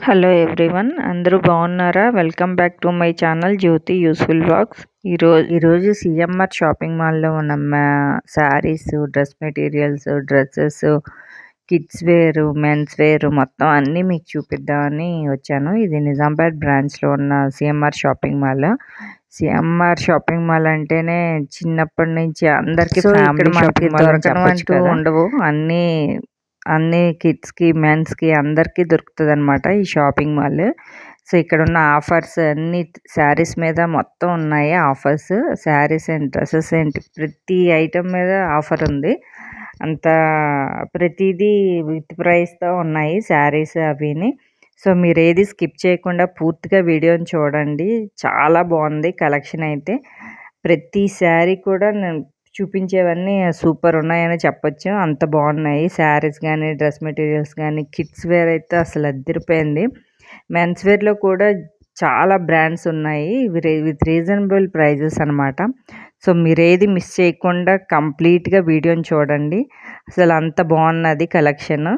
Hello everyone, అందరూ బాగున్నారా? Welcome back to my channel Jyothi useful vlogs. ఈరోజు సిఎంఆర్ షాపింగ్ మాల్లో ఉన్న sarees, dress materials, dresses, kids wear, men's wear మొత్తం అన్నీ మీకు చూపిద్దామని వచ్చాను. ఇది నిజామాబాద్ బ్రాంచ్లో ఉన్న CMR shopping mall. CMR shopping mall అంటేనే చిన్నప్పటి నుంచి అందరికీ ఫ్యామిలీ షాపింగ్ మాల్ దొరకనట్టు ఉండవు. అన్ని కిడ్స్కి, మెన్స్కి అందరికీ దొరుకుతుంది అనమాట ఈ షాపింగ్ మాల్. సో ఇక్కడ ఉన్న ఆఫర్స్ అన్ని శారీస్ మీద మొత్తం ఉన్నాయి. ఆఫర్స్ శారీస్ అండ్ డ్రెస్సెస్ ఏంటి ప్రతి ఐటమ్ మీద ఆఫర్ ఉంది. అంత ప్రతిదీ విత్ ప్రైస్తో ఉన్నాయి శారీస్ అవిని. సో మీరు ఏది స్కిప్ చేయకుండా పూర్తిగా వీడియోని చూడండి. చాలా బాగుంది కలెక్షన్ అయితే. ప్రతి శారీ కూడా చూపించేవన్నీ సూపర్ ఉన్నాయని చెప్పొచ్చు. అంత బాగున్నాయి శారీస్ కానీ, డ్రెస్ మెటీరియల్స్ కానీ. కిడ్స్ వేర్ అయితే అసలు అదిరిపోయింది. మెన్స్ వేర్లో కూడా చాలా బ్రాండ్స్ ఉన్నాయి విత్ రీజనబుల్ ప్రైజెస్ అనమాట. సో మీరు ఏది మిస్ చేయకుండా కంప్లీట్గా వీడియోని చూడండి. అసలు అంత బాగున్నది కలెక్షన్.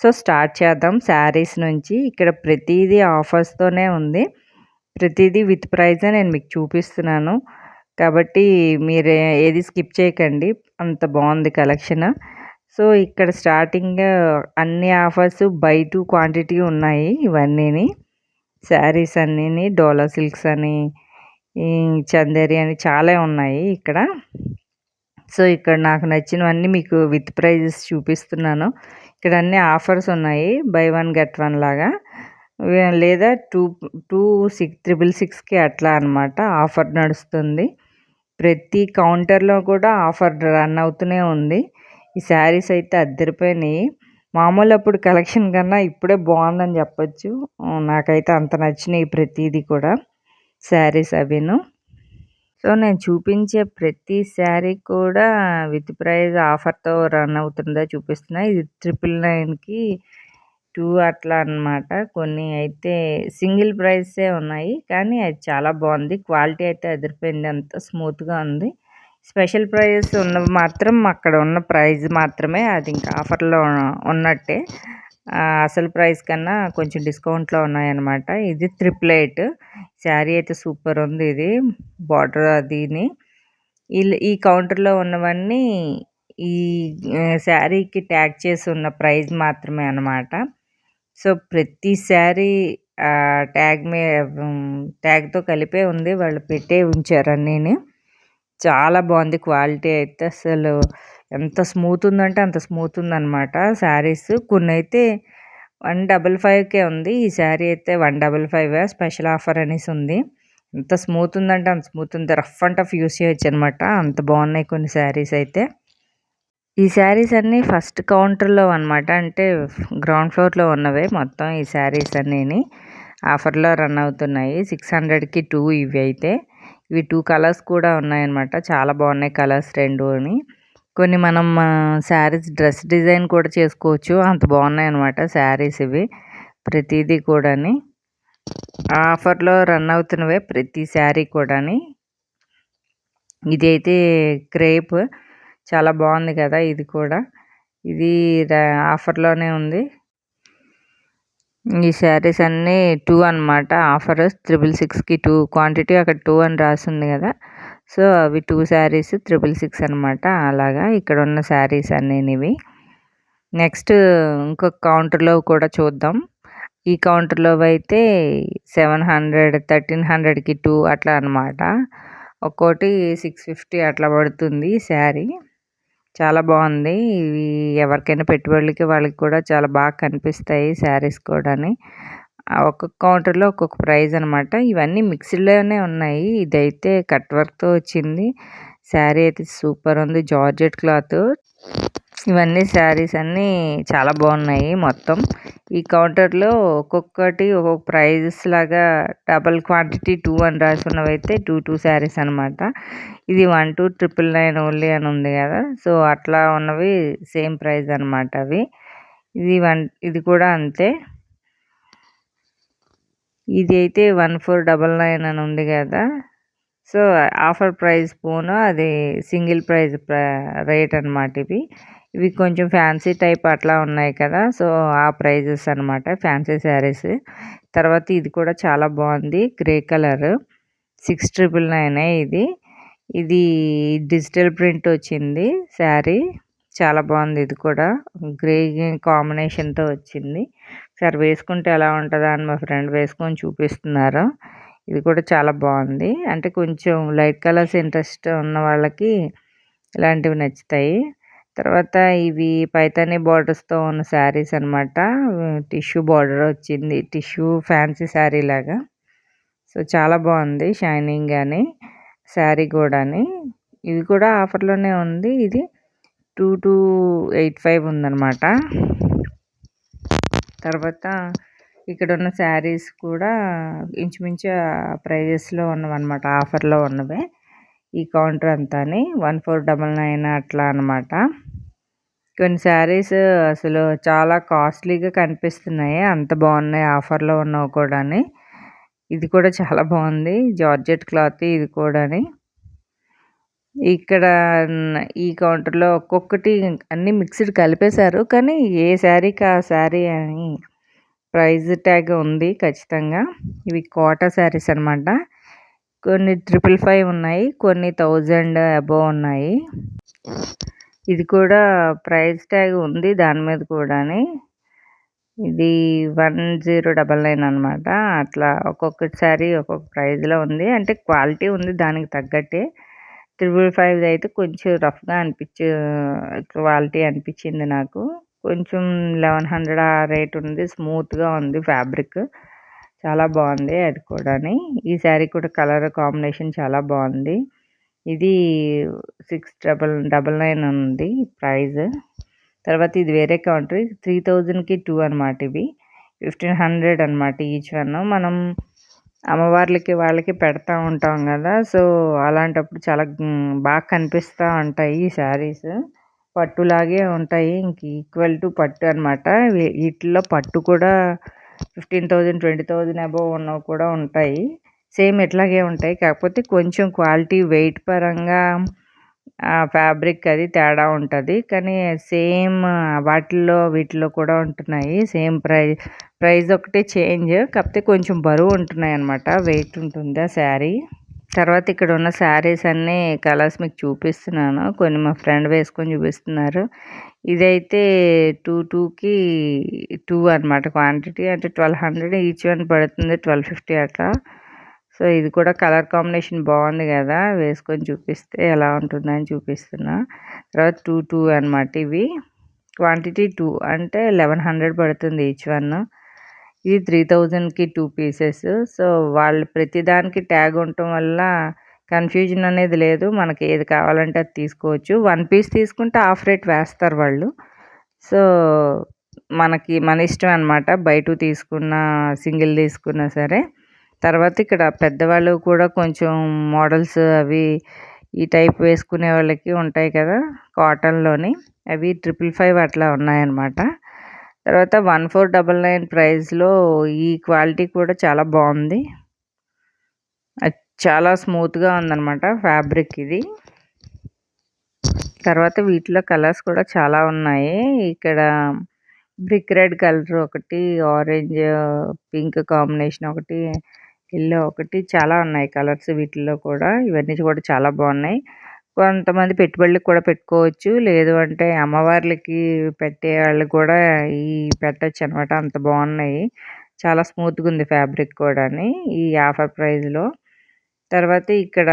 సో స్టార్ట్ చేద్దాం శారీస్ నుంచి. ఇక్కడ ప్రతిదీ ఆఫర్స్తోనే ఉంది. ప్రతిదీ విత్ ప్రైజే నేను మీకు చూపిస్తున్నాను కాబట్టి మీరు ఏది స్కిప్ చేయకండి. అంత బాగుంది కలెక్షన్. సో ఇక్కడ స్టార్టింగ్ అన్ని ఆఫర్స్ బై 2 క్వాంటిటీ ఉన్నాయి. ఇవన్నీని శారీస్ అన్నీని డోలా సిల్క్స్ అని, చందేరి అని చాలా ఉన్నాయి ఇక్కడ. సో ఇక్కడ నాకు నచ్చినవన్నీ మీకు విత్ ప్రైజెస్ చూపిస్తున్నాను. ఇక్కడ అన్ని ఆఫర్స్ ఉన్నాయి. బై 1 గెట్ 1 లాగా, లేదా 2,666కి అట్లా అనమాట ఆఫర్ నడుస్తుంది. ప్రతి కౌంటర్లో కూడా ఆఫర్ రన్ అవుతూనే ఉంది. ఈ శారీస్ అయితే అద్దరిపోయినాయి. మామూలు అప్పుడు కలెక్షన్ కన్నా ఇప్పుడే బాగుందని చెప్పొచ్చు. నాకైతే అంత నచ్చినాయి ప్రతిదీ కూడా శారీస్ అవిను. సో నేను చూపించే ప్రతి శారీ కూడా విత్ ప్రైజ్ ఆఫర్తో రన్ అవుతుందో చూపిస్తున్నా. ఇది 999కి 2 అట్లా అనమాట. కొన్ని అయితే సింగిల్ ప్రైసే ఉన్నాయి కానీ అది చాలా బాగుంది. క్వాలిటీ అయితే అదిరిపోయింది. అంత స్మూత్గా ఉంది. స్పెషల్ ప్రైజెస్ ఉన్నవి మాత్రం అక్కడ ఉన్న ప్రైజ్ మాత్రమే, అది ఇంకా ఆఫర్లో ఉన్నట్టే. అసలు ప్రైస్ కన్నా కొంచెం డిస్కౌంట్లో ఉన్నాయన్నమాట. ఇది 888 శారీ అయితే సూపర్ ఉంది. ఇది బార్డర్ అదిని. ఈ కౌంటర్లో ఉన్నవన్నీ ఈ శారీకి ట్యాగ్ చేసి ఉన్న ప్రైజ్ మాత్రమే అన్నమాట. సో ప్రతి శారీ ట్యాగ్తో కలిపే ఉంది. వాళ్ళు పెట్టే ఉంచారు అన్నీని. చాలా బాగుంది క్వాలిటీ అయితే. అసలు ఎంత స్మూత్ ఉందంటే అంత స్మూత్ ఉందన్నమాట శారీస్. కొన్ని అయితే 155కే ఉంది. ఈ శారీ అయితే 155 స్పెషల్ ఆఫర్ అనేసి ఉంది. ఎంత స్మూత్ ఉందంటే అంత స్మూత్ ఉంది. రఫ్ అండ్ టఫ్ యూస్ చేయొచ్చు అనమాట. అంత బాగున్నాయి కొన్ని శారీస్ అయితే. ఈ శారీస్ అన్నీ ఫస్ట్ కౌంటర్లో అనమాట, అంటే గ్రౌండ్ ఫ్లోర్లో ఉన్నవే మొత్తం ఈ శారీస్ అన్నీని. ఆఫర్లో రన్ అవుతున్నాయి. 600కి 2 ఇవి అయితే. ఇవి 2 కలర్స్ కూడా ఉన్నాయన్నమాట. చాలా బాగున్నాయి కలర్స్ రెండుని. కొన్ని మనం శారీస్ డ్రెస్ డిజైన్ కూడా చేసుకోవచ్చు. అంత బాగున్నాయి అనమాట శారీస్ ఇవి ప్రతిదీ కూడాని. ఆఫర్లో రన్ అవుతున్నవే ప్రతి శారీ కూడాని. ఇది అయితే క్రేప్ చాలా బాగుంది కదా. ఇది కూడా ఇది ఆఫర్లోనే ఉంది. ఈ శారీస్ అన్నీ 2 అనమాట. ఆఫర్ 666కి 2 క్వాంటిటీ అక్కడ 2 అని రాసింది కదా. సో అవి 2 శారీస్ 666 అనమాట. అలాగా ఇక్కడ ఉన్న శారీస్ అన్నీనివి. నెక్స్ట్ ఇంకొక కౌంటర్లో కూడా చూద్దాం. ఈ కౌంటర్లో అయితే 700, 1300కి 2 అట్లా అనమాట. ఒక్కోటి 650 అట్లా పడుతుంది శారీ. చాలా బాగుంది. ఇవి ఎవరికైనా పెట్టుబడులకి వాళ్ళకి కూడా చాలా బాగా కనిపిస్తాయి శారీస్ కూడాని. ఒక్కొక్క కౌంటర్లో ఒక్కొక్క ప్రైస్ అనమాట. ఇవన్నీ మిక్స్డ్లోనే ఉన్నాయి. ఇదైతే కట్ వర్క్తో వచ్చింది. శారీ అయితే సూపర్ ఉంది. Georgette cloth. ఇవన్నీ శారీస్ అన్నీ చాలా బాగున్నాయి మొత్తం. ఈ కౌంటర్లో ఒక్కొక్కటి ఒక్కొక్క ప్రైజెస్ లాగా డబల్ క్వాంటిటీ 2 అని రాసున్నవైతే 2 శారీస్ అనమాట. ఇది 1 2 999 ఓన్లీ అని ఉంది కదా. సో అట్లా ఉన్నవి సేమ్ ప్రైస్ అనమాట అవి. ఇది కూడా అంతే. ఇది అయితే 1499 అని ఉంది కదా. సో ఆఫర్ ప్రైస్ పోను అది సింగిల్ ప్రైస్ రేట్ అనమాట ఇవి. ఇవి కొంచెం ఫ్యాన్సీ టైప్ అట్లా ఉన్నాయి కదా! సో, ఆ ప్రైజెస్ అనమాట ఫ్యాన్సీ శారీస్. తర్వాత ఇది కూడా చాలా బాగుంది. గ్రే కలర్ 6999 ఇది. ఇది డిజిటల్ ప్రింట్ వచ్చింది శారీ. చాలా బాగుంది ఇది కూడా. గ్రే కాంబినేషన్‌తో వచ్చింది. ఒకసారి వేసుకుంటే ఎలా ఉంటదా అని మా ఫ్రెండ్ వేసుకొని చూపిస్తున్నారు. ఇది కూడా చాలా బాగుంది. అంటే కొంచెం లైట్ కలర్స్ ఇంట్రెస్ట్ ఉన్న వాళ్ళకి ఇలాంటివి నచ్చుతాయి. తర్వాత ఇవి పైతాని బార్డర్స్‌తో ఉన్న శారీస్ అనమాట. టిష్యూ బార్డర్ వచ్చింది. టిష్యూ ఫ్యాన్సీ శారీ లాగా. సో, చాలా బాగుంది షైనింగ్ గాని శారీ కూడాని. ఇది కూడా ఆఫర్‌లోనే ఉంది. ఇది 2285 ఉందనమాట. తర్వాత ఇక్కడున్న శారీస్ కూడా ఇంచుమించు ప్రైజెస్‌లో ఉన్నవన్నమాట. ఆఫర్‌లో ఉన్నవే. ఈ కౌంటర్ అంతాని 1499 అట్లా అనమాట. కొన్ని శారీస్ అసలు చాలా కాస్ట్లీగా కనిపిస్తున్నాయి. అంత బాగున్నాయి ఆఫర్‌లో ఉన్నవి కూడాని. ఇది కూడా చాలా బాగుంది. జార్జెట్ క్లాత్ ఇది కూడాని. ఇక్కడ ఈ కౌంటర్‌లో ఒక్కొక్కటి అన్నీ మిక్స్‌డ్ కలిపేశారు. కానీ ఏ శారీకి ఆ శారీ అని ప్రైస్ ట్యాగ్ ఉంది ఖచ్చితంగా. ఇవి కోటా శారీస్ అనమాట. కొన్ని 555 ఉన్నాయి. కొన్ని 1000 అబోవ్ ఉన్నాయి. ఇది కూడా ప్రైస్ ట్యాగ్ ఉంది దాని మీద కూడాని. ఇది 1099 అనమాట. అట్లా ఒక్కొక్క శారీ ఒక్కొక్క ప్రైస్‌లో ఉంది. అంటే క్వాలిటీ ఉంది దానికి తగ్గట్టే. 555 అయితే కొంచెం రఫ్‌గా క్వాలిటీ అనిపించింది నాకు. కొంచెం 1100 ఆ రేట్ ఉంది. స్మూత్‌గా ఉంది ఫ్యాబ్రిక్. చాలా బాగుంది అది కూడాని. ఈ శారీ కూడా కలర్ కాంబినేషన్ చాలా బాగుంది. ఇది 6999 ఉంది ప్రైస్. తర్వాత ఇది వేరే కౌంటర్ 3000కి 2 అనమాట ఇవి. 1500 అనమాట ఈచ్ వన్. మనం అమ్మవార్లకి వాళ్ళకి పెడతా ఉంటాం కదా! సో, అలాంటప్పుడు చాలా బాగా కనిపిస్తూ ఉంటాయి ఈ శారీస్. పట్టులాగే ఉంటాయి. ఇంక ఈక్వల్ టు పట్టు అనమాట. వీటిల్లో పట్టు కూడా 15,000, 20,000 అబోవ్ ఉన్నవి కూడా ఉంటాయి. సేమ్ ఇట్లాగే ఉంటాయి. కాకపోతే కొంచెం క్వాలిటీ వెయిట్ పరంగా ఫ్యాబ్రిక్ అది తేడా ఉంటుంది. కానీ సేమ్ వాటిల్లో వీటిలో కూడా ఉంటున్నాయి. సేమ్ ప్రైస్ ఒకటే చేంజ్. కాకపోతే కొంచెం బరువు ఉంటున్నాయి అన్నమాట. వెయిట్ ఉంటుంది ఆ శారీ. తర్వాత ఇక్కడ ఉన్న శారీస్ అన్నీ కలర్స్ మీకు చూపిస్తున్నాను. కొన్ని మా ఫ్రెండ్ వేసుకొని చూపిస్తున్నారు. ఇదైతే 2కి 2 అనమాట క్వాంటిటీ. అంటే 1200 ఈచ్ వన్ పడుతుంది. 1250 అట్లా. సో, ఇది కూడా కలర్ కాంబినేషన్ బాగుంది కదా! వేసుకొని చూపిస్తే ఎలా ఉంటుందని చూపిస్తున్నా. తర్వాత 2 అనమాట ఇవి. క్వాంటిటీ 2 అంటే 1100 పడుతుంది ఈచ్ వన్. ఇది 3000కి 2 పీసెస్. సో, వాళ్ళు ప్రతిదానికి ట్యాగ్ ఉండటం వల్ల కన్ఫ్యూజన్ అనేది లేదు. మనకి ఏది కావాలంటే అది తీసుకోవచ్చు. 1 పీస్ తీసుకుంటే హాఫ్ రేట్ వేస్తారు వాళ్ళు. సో, మన ఇష్టం అనమాట. బై 2 తీసుకున్నా, సింగిల్ తీసుకున్నా సరే. తర్వాత ఇక్కడ పెద్దవాళ్ళు కూడా కొంచెం మోడల్స్ అవి ఈ టైప్ వేసుకునే వాళ్ళకి ఉంటాయి కదా! కాటన్‌లోని. అవి 555 అట్లా ఉన్నాయన్నమాట. తర్వాత 1499 ప్రైస్‌లో ఈ క్వాలిటీ కూడా చాలా బాగుంది. చాలా స్మూత్‌గా ఉందన్నమాట ఫ్యాబ్రిక్ ఇది. తర్వాత వీటిలో కలర్స్ కూడా చాలా ఉన్నాయి. ఇక్కడ బ్రిక్ రెడ్ కలర్ ఒకటి, ఆరెంజ్, పింక్ కాంబినేషన్ ఒకటి, యెల్లో ఒకటి చాలా ఉన్నాయి కలర్స్ వీటిల్లో కూడా. ఇవన్నీ కూడా చాలా బాగున్నాయి. కొంతమంది పెట్టుబడులకు కూడా పెట్టుకోవచ్చు. లేదు అంటే అమ్మవార్లకి పెట్టేవాళ్ళు కూడా ఈ పెట్టొచ్చు అనమాట. అంత బాగున్నాయి. చాలా స్మూత్‌గా ఉంది ఫ్యాబ్రిక్ కూడాని ఈ ఆఫర్ ప్రైస్‌లో. తర్వాత ఇక్కడ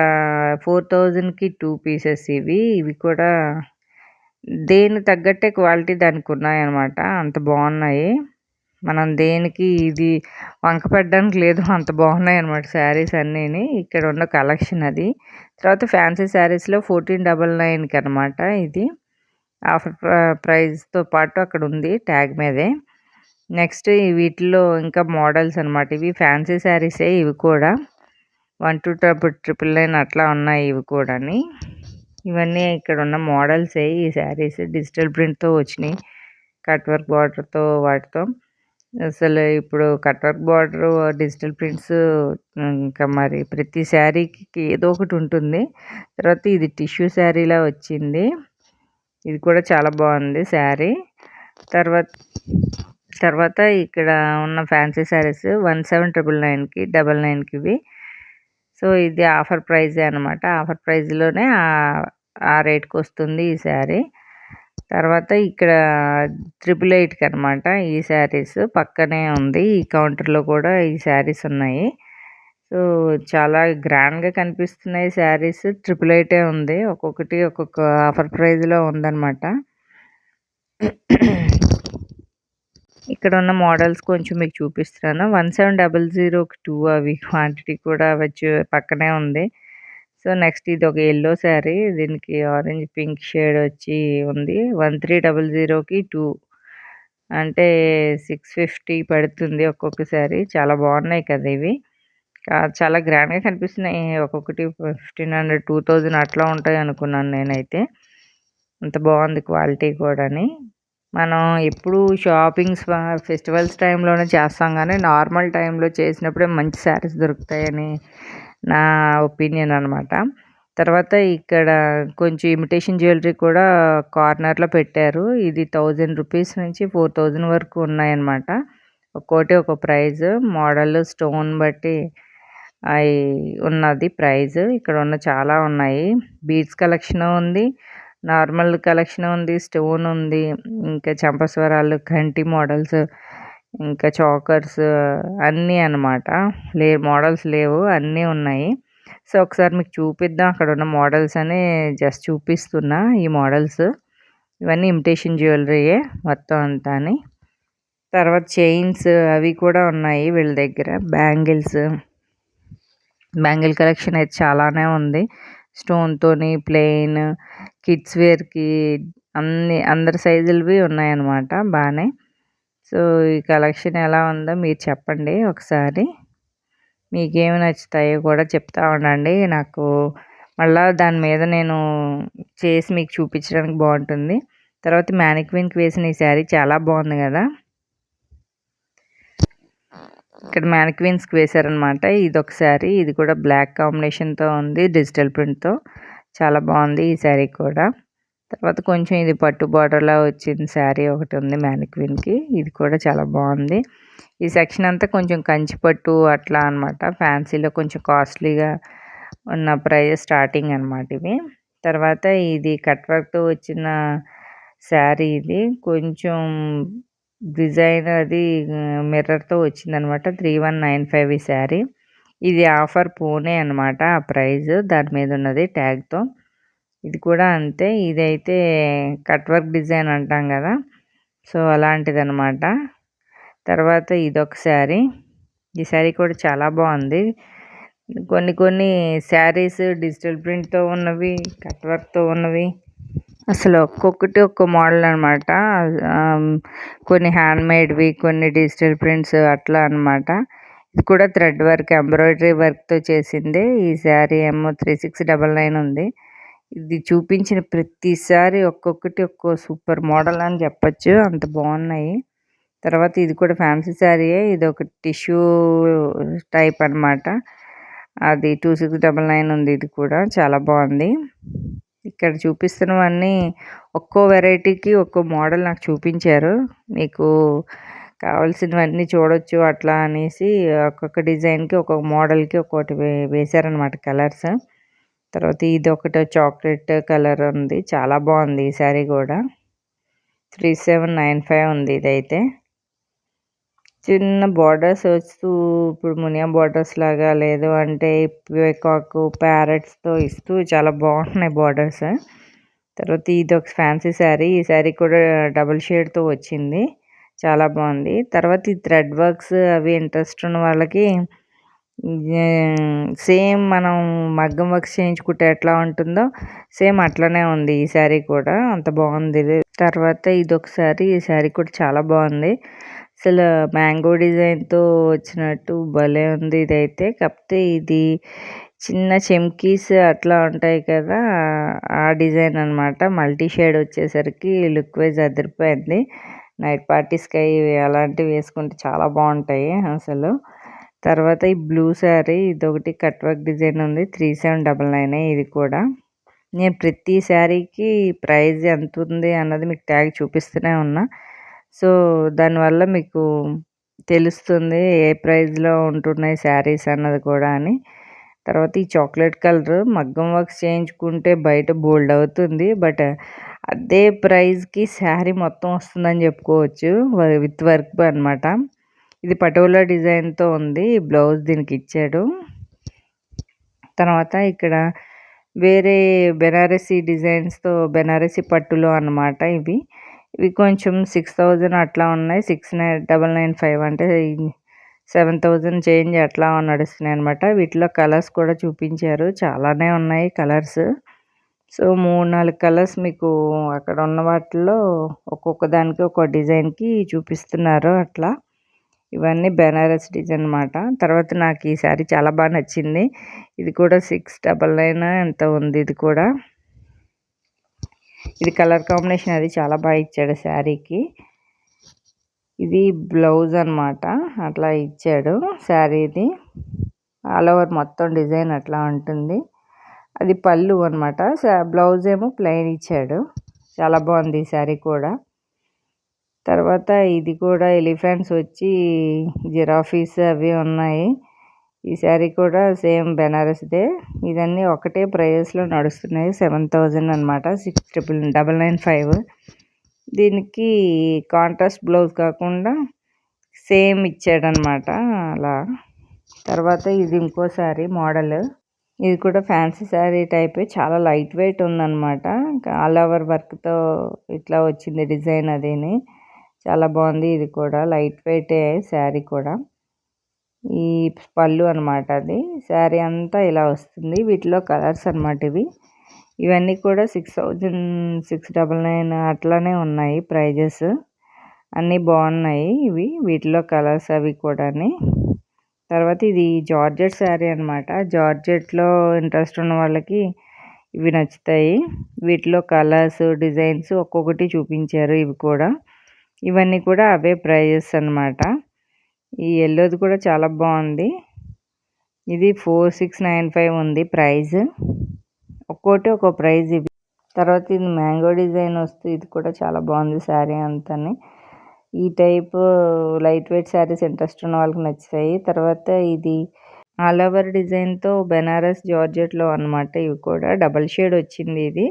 4000కి 2 పీసెస్ ఇవి. ఇవి కూడా దేనికి తగ్గట్టే క్వాలిటీ దానికి ఉన్నాయన్నమాట. అంత బాగున్నాయి. మనం దేనికి ఇది వంక పెట్టడానికి లేదు. అంత బాగున్నాయన్నమాట శారీస్ అన్నీని. ఇక్కడ ఉన్న కలెక్షన్ అది. తర్వాత ఫ్యాన్సీ శారీస్‌లో 1499కి అనమాట ఇది. ఆఫర్ ప్రైస్‌తో పాటు అక్కడ ఉంది ట్యాగ్ మీదే. నెక్స్ట్ వీటిలో ఇంకా మోడల్స్ అనమాట. ఇవి ఫ్యాన్సీ శారీసే ఇవి కూడా. 1299 అట్లా ఉన్నాయి ఇవి కూడాని. ఇవన్నీ ఇక్కడ ఉన్న మోడల్సే ఈ శారీస్. డిజిటల్ ప్రింట్‌తో వచ్చినాయి. కట్ వర్క్ బార్డర్‌తో వాటితో. అసలు ఇప్పుడు cut work border, digital prints ఇంకా మరి ప్రతి శారీకి ఏదో ఒకటి ఉంటుంది. తర్వాత ఇది టిష్యూ శారీలా వచ్చింది. ఇది కూడా చాలా బాగుంది శారీ. తర్వాత తర్వాత ఇక్కడ ఉన్న ఫ్యాన్సీ శారీస్ 1799కి 99కి ఇవి. సో ఇది ఆఫర్ ప్రైజే అనమాట. ఆఫర్ ప్రైజ్లోనే ఆ రేట్కి వస్తుంది ఈ శారీ. తర్వాత ఇక్కడ 888కి అనమాట ఈ శారీస్. పక్కనే ఉంది ఈ కౌంటర్లో కూడా ఈ శారీస్ ఉన్నాయి. సో చాలా గ్రాండ్గా కనిపిస్తున్నాయి శారీస్. 888 ఉంది. ఒక్కొక్కటి ఒక్కొక్క ఆఫర్ ప్రైజ్లో ఉందన్నమాట. ఇక్కడ ఉన్న మోడల్స్ కొంచెం మీకు చూపిస్తున్నాను. 1700కి 2 అవి క్వాంటిటీ కూడా వచ్చి పక్కనే ఉంది. సో నెక్స్ట్ ఇది ఒక ఎల్లో శారీ. దీనికి ఆరెంజ్ పింక్ షేడ్ వచ్చి ఉంది. 1300కి 2 అంటే 650 పడుతుంది ఒక్కొక్క శారీ. చాలా బాగున్నాయి కదా ఇవి. చాలా గ్రాండ్గా కనిపిస్తున్నాయి. ఒక్కొక్కటి 1500 2000 అట్లా ఉంటాయి అనుకున్నాను నేనైతే. అంత బాగుంది క్వాలిటీ కూడాని. మనం ఎప్పుడు షాపింగ్స్ ఫెస్టివల్స్ టైంలోనే చేస్తాం కానీ నార్మల్ టైంలో చేసినప్పుడే మంచి శారీస్ దొరుకుతాయని నా ఒపీనియన్ అనమాట. తర్వాత ఇక్కడ కొంచెం ఇమిటేషన్ జ్యువెలరీ కూడా కార్నర్లో పెట్టారు. ఇది 1000 రూపీస్ నుంచి 4000 వరకు ఉన్నాయన్నమాట. ఒక్కోటి ఒక ప్రైజ్, మోడల్, స్టోన్ బట్టి అవి ఉన్నది ప్రైజ్. ఇక్కడ ఉన్న చాలా ఉన్నాయి. బీడ్స్ కలెక్షన్ ఉంది, నార్మల్ కలెక్షన్ ఉంది, స్టోన్ ఉంది, ఇంకా చంపస్వరాలు, కంటి మోడల్స్, ఇంకా చాకర్స్ అన్నీ అనమాట. మోడల్స్ లేవు, అన్నీ ఉన్నాయి. సో ఒకసారి మీకు చూపిద్దాం అక్కడ ఉన్న మోడల్స్ అని జస్ట్ చూపిస్తున్నా. ఈ మోడల్స్ ఇవన్నీ ఇమిటేషన్ జ్యువెలరీయే మొత్తం అంతా అని. తర్వాత చైన్స్ అవి కూడా ఉన్నాయి వీళ్ళ దగ్గర. బ్యాంగిల్ కలెక్షన్ అయితే చాలానే ఉంది. స్టోన్తోని, ప్లెయిన్, కిడ్స్ వేర్కి అందరి సైజులవి ఉన్నాయన్నమాట బాగానే. సో ఈ కలెక్షన్ ఎలా ఉందో మీరు చెప్పండి ఒకసారి. మీకేమి నచ్చుతాయో కూడా చెప్తా ఉండండి. నాకు మళ్ళీ దాని మీద నేను చేసి మీకు చూపించడానికి బాగుంటుంది. తర్వాత మ్యానిక్విన్కి వేసిన ఈ శారీ చాలా బాగుంది కదా. ఇక్కడ మ్యానిక్విన్స్కి వేశారనమాట. ఇది ఒక శారీ. ఇది కూడా బ్లాక్ కాంబినేషన్తో ఉంది, డిజిటల్ ప్రింట్తో. చాలా బాగుంది ఈ శారీ కూడా. తర్వాత కొంచెం ఇది పట్టు బార్డర్లా వచ్చిన శారీ ఒకటి ఉంది మ్యానిక్విన్కి. ఇది కూడా చాలా బాగుంది. ఈ సెక్షన్ అంతా కొంచెం కంచి పట్టు అట్లా అనమాట. ఫ్యాన్సీలో కొంచెం కాస్ట్లీగా ఉన్న ప్రైస్ స్టార్టింగ్ అనమాట ఇవి. తర్వాత ఇది కట్ వర్క్తో వచ్చిన శారీ. ఇది కొంచెం డిజైన్ అది మిర్రర్తో వచ్చిందనమాట. 3195 ఈ శారీ. ఇది ఆఫర్ పూణే అనమాట. ఆ ప్రైజ్ దాని మీద ఉన్నది ట్యాగ్తో. ఇది కూడా అంతే. ఇదైతే కట్ వర్క్ డిజైన్ అంటాం కదా, సో అలాంటిది అనమాట. తర్వాత ఇదొక శారీ. ఈ శారీ కూడా చాలా బాగుంది. కొన్ని శారీస్ డిజిటల్ ప్రింట్తో ఉన్నవి, కట్ వర్క్తో ఉన్నవి, అసలు ఒక్కొక్కటి ఒక్కో మోడల్ అనమాట. కొన్ని హ్యాండ్మేడ్వి, కొన్ని డిజిటల్ ప్రింట్స్ అట్లా అనమాట. ఇది కూడా థ్రెడ్ వర్క్, ఎంబ్రాయిడరీ వర్క్తో చేసింది. ఈ శారీ ఏమో 3699 ఉంది. ఇది చూపించిన ప్రతిసారి ఒక్కొక్కటి ఒక్కో సూపర్ మోడల్ అని చెప్పచ్చు, అంత బాగున్నాయి. తర్వాత ఇది కూడా ఫ్యాన్సీ శారీయే. ఇది ఒక టిష్యూ టైప్ అనమాట. అది 2699 ఉంది. ఇది కూడా చాలా బాగుంది. ఇక్కడ చూపిస్తున్నవన్నీ ఒక్కో వెరైటీకి ఒక్కో మోడల్ నాకు చూపించారు. మీకు కావాల్సినవన్నీ చూడొచ్చు అట్లా అనేసి ఒక్కొక్క డిజైన్కి ఒక్కొక్క మోడల్కి ఒక్కొక్కటి వేశారనమాట కలర్స్. తర్వాత ఇది ఒకటి చాక్లెట్ కలర్ ఉంది. చాలా బాగుంది ఈ శారీ కూడా. 3795 ఉంది ఇదైతే. చిన్న బార్డర్స్ వస్తూ ఇప్పుడు మునియా బార్డర్స్ లాగా, లేదు అంటే పీకాక్ ప్యారెట్స్తో ఇస్తూ చాలా బాగున్నాయి బార్డర్స్. తర్వాత ఇది ఒక ఫ్యాన్సీ శారీ. ఈ శారీ కూడా డబుల్ షేడ్తో వచ్చింది, చాలా బాగుంది. తర్వాత ఈ థ్రెడ్ వర్క్స్ అవి ఇంట్రెస్ట్ ఉన్న వాళ్ళకి సేమ్ మనం మగ్గం వర్క్స్ చేయించుకుంటే ఎట్లా ఉంటుందో సేమ్ అట్లనే ఉంది ఈ శారీ కూడా, అంత బాగుంది. తర్వాత ఇది ఒక శారీ. ఈ శారీ కూడా చాలా బాగుంది. అసలు మ్యాంగో డిజైన్తో వచ్చినట్టు భలే ఉంది ఇదైతే. కాకపోతే ఇది చిన్న చెమ్కీస్ అట్లా ఉంటాయి కదా, ఆ డిజైన్ అనమాట. మల్టీ షేడ్ వచ్చేసరికి లుక్ వైజ్ అదిరిపోయింది. నైట్ పార్టీస్కి అలాంటివి వేసుకుంటే చాలా బాగుంటాయి అసలు. తర్వాత ఈ బ్లూ శారీ, ఇదొకటి కట్ వర్క్ డిజైన్ ఉంది. 3799 ఇది కూడా. నేను ప్రతి శారీకి ప్రైస్ ఎంత ఉంది అన్నది మీకు ట్యాగ్ చూపిస్తూనే ఉన్నా. సో, దానివల్ల మీకు తెలుస్తుంది ఏ ప్రైస్‌లో ఉంటున్నాయి శారీస్ అన్నది కూడా అని. తర్వాత ఈ చాక్లెట్ కలర్ మగ్గం వర్క్స్ చేయించుకుంటే బయట బోల్డ్ అవుతుంది. బట్ అదే ప్రైస్‌కి శారీ మొత్తం వస్తుందని చెప్పుకోవచ్చు. విత్ వర్క్ అనమాట. ఇది పటోలా డిజైన్‌తో ఉంది. బ్లౌజ్ దీనికి ఇచ్చాడు. తర్వాత ఇక్కడ వేరే బెనారసీ డిజైన్స్‌తో బెనారసీ పట్టులో అన్నమాట ఇవి. ఇవి కొంచెం 6000 అట్లా ఉన్నాయి. 6995 అంటే 7000 చేంజ్ అట్లా నడుస్తున్నాయి అనమాట. వీటిలో కలర్స్ కూడా చూపించారు. చాలానే ఉన్నాయి కలర్స్. సో, 3, 4 కలర్స్ మీకు అక్కడ ఉన్న వాటిల్లో ఒక్కొక్క దానికి ఒక్కో డిజైన్‌కి చూపిస్తున్నారు అట్లా. ఇవన్నీ బెనారస్ డిజైన్ అనమాట. తర్వాత నాకు ఈ శారీ చాలా బాగా నచ్చింది. ఇది కూడా 699 ఎంత ఉంది ఇది కూడా. ఇది కలర్ కాంబినేషన్ అది చాలా బాగా ఇచ్చాడు శారీకి. ఇది బ్లౌజ్ అనమాట. అట్లా ఇచ్చాడు శారీది. ఆల్ ఓవర్ మొత్తం డిజైన్ అట్లా ఉంటుంది. అది పళ్ళు అనమాట. బ్లౌజ్ ఏమో ప్లెయిన్ ఇచ్చాడు. చాలా బాగుంది ఈ శారీ కూడా. తర్వాత ఇది కూడా ఎలిఫెంట్స్ వచ్చి జిరాఫీస్ అవి ఉన్నాయి. ఈ శారీ కూడా సేమ్ బెనారస్‌దే. ఇదన్నీ ఒకటే ప్రైస్‌లో నడుస్తున్నాయి. 7000 అనమాట. 6,995. దీనికి కాంట్రాస్ట్ బ్లౌజ్ కాకుండా సేమ్ ఇచ్చాడనమాట అలా. తర్వాత ఇది ఇంకో శారీ మోడల్. ఇది కూడా ఫ్యాన్సీ శారీ టైపే. చాలా లైట్ వెయిట్ ఉందనమాట. ఆల్ ఓవర్ వర్క్‌తో ఇట్లా వచ్చింది డిజైన్ అదిని. చాలా బాగుంది ఇది కూడా. లైట్ వెయిటే శారీ కూడా. ఈ పళ్ళు అనమాట అది. శారీ అంతా ఇలా వస్తుంది. వీటిలో కలర్స్ అనమాట ఇవి. ఇవన్నీ కూడా 6000, 699 అట్లానే ఉన్నాయి ప్రైజెస్. అన్నీ బాగున్నాయి ఇవి. వీటిలో కలర్స్ అవి కూడాని. తర్వాత ఇది జార్జెట్ శారీ అనమాట. జార్జెట్‌లో ఇంట్రెస్ట్ ఉన్న వాళ్ళకి ఇవి నచ్చుతాయి. వీటిలో కలర్స్, డిజైన్స్ ఒక్కొక్కటి చూపించారు ఇవి కూడా. ఇవన్నీ కూడా అవే ప్రైజెస్ అనమాట. ఈ యెల్లోది కూడా చాలా బాగుంది. ఇది 4695 ఉంది ప్రైజ్. ఒక్కోటి ఒక్కో ప్రైజ్ ఇవి. తర్వాత ఇది మ్యాంగో డిజైన్ వస్తూ ఇది కూడా చాలా బాగుంది శారీ అంతాని. ఈ type light weight saris interest ఉన్న వాళ్ళకి నచ్చుతాయి. తర్వాత ఇది ఆల్ ఓవర్ డిజైన్‌తో బెనారస్ జార్జెట్‌లో అనమాట. ఇవి కూడా డబల్ షేడ్ వచ్చింది ఇది.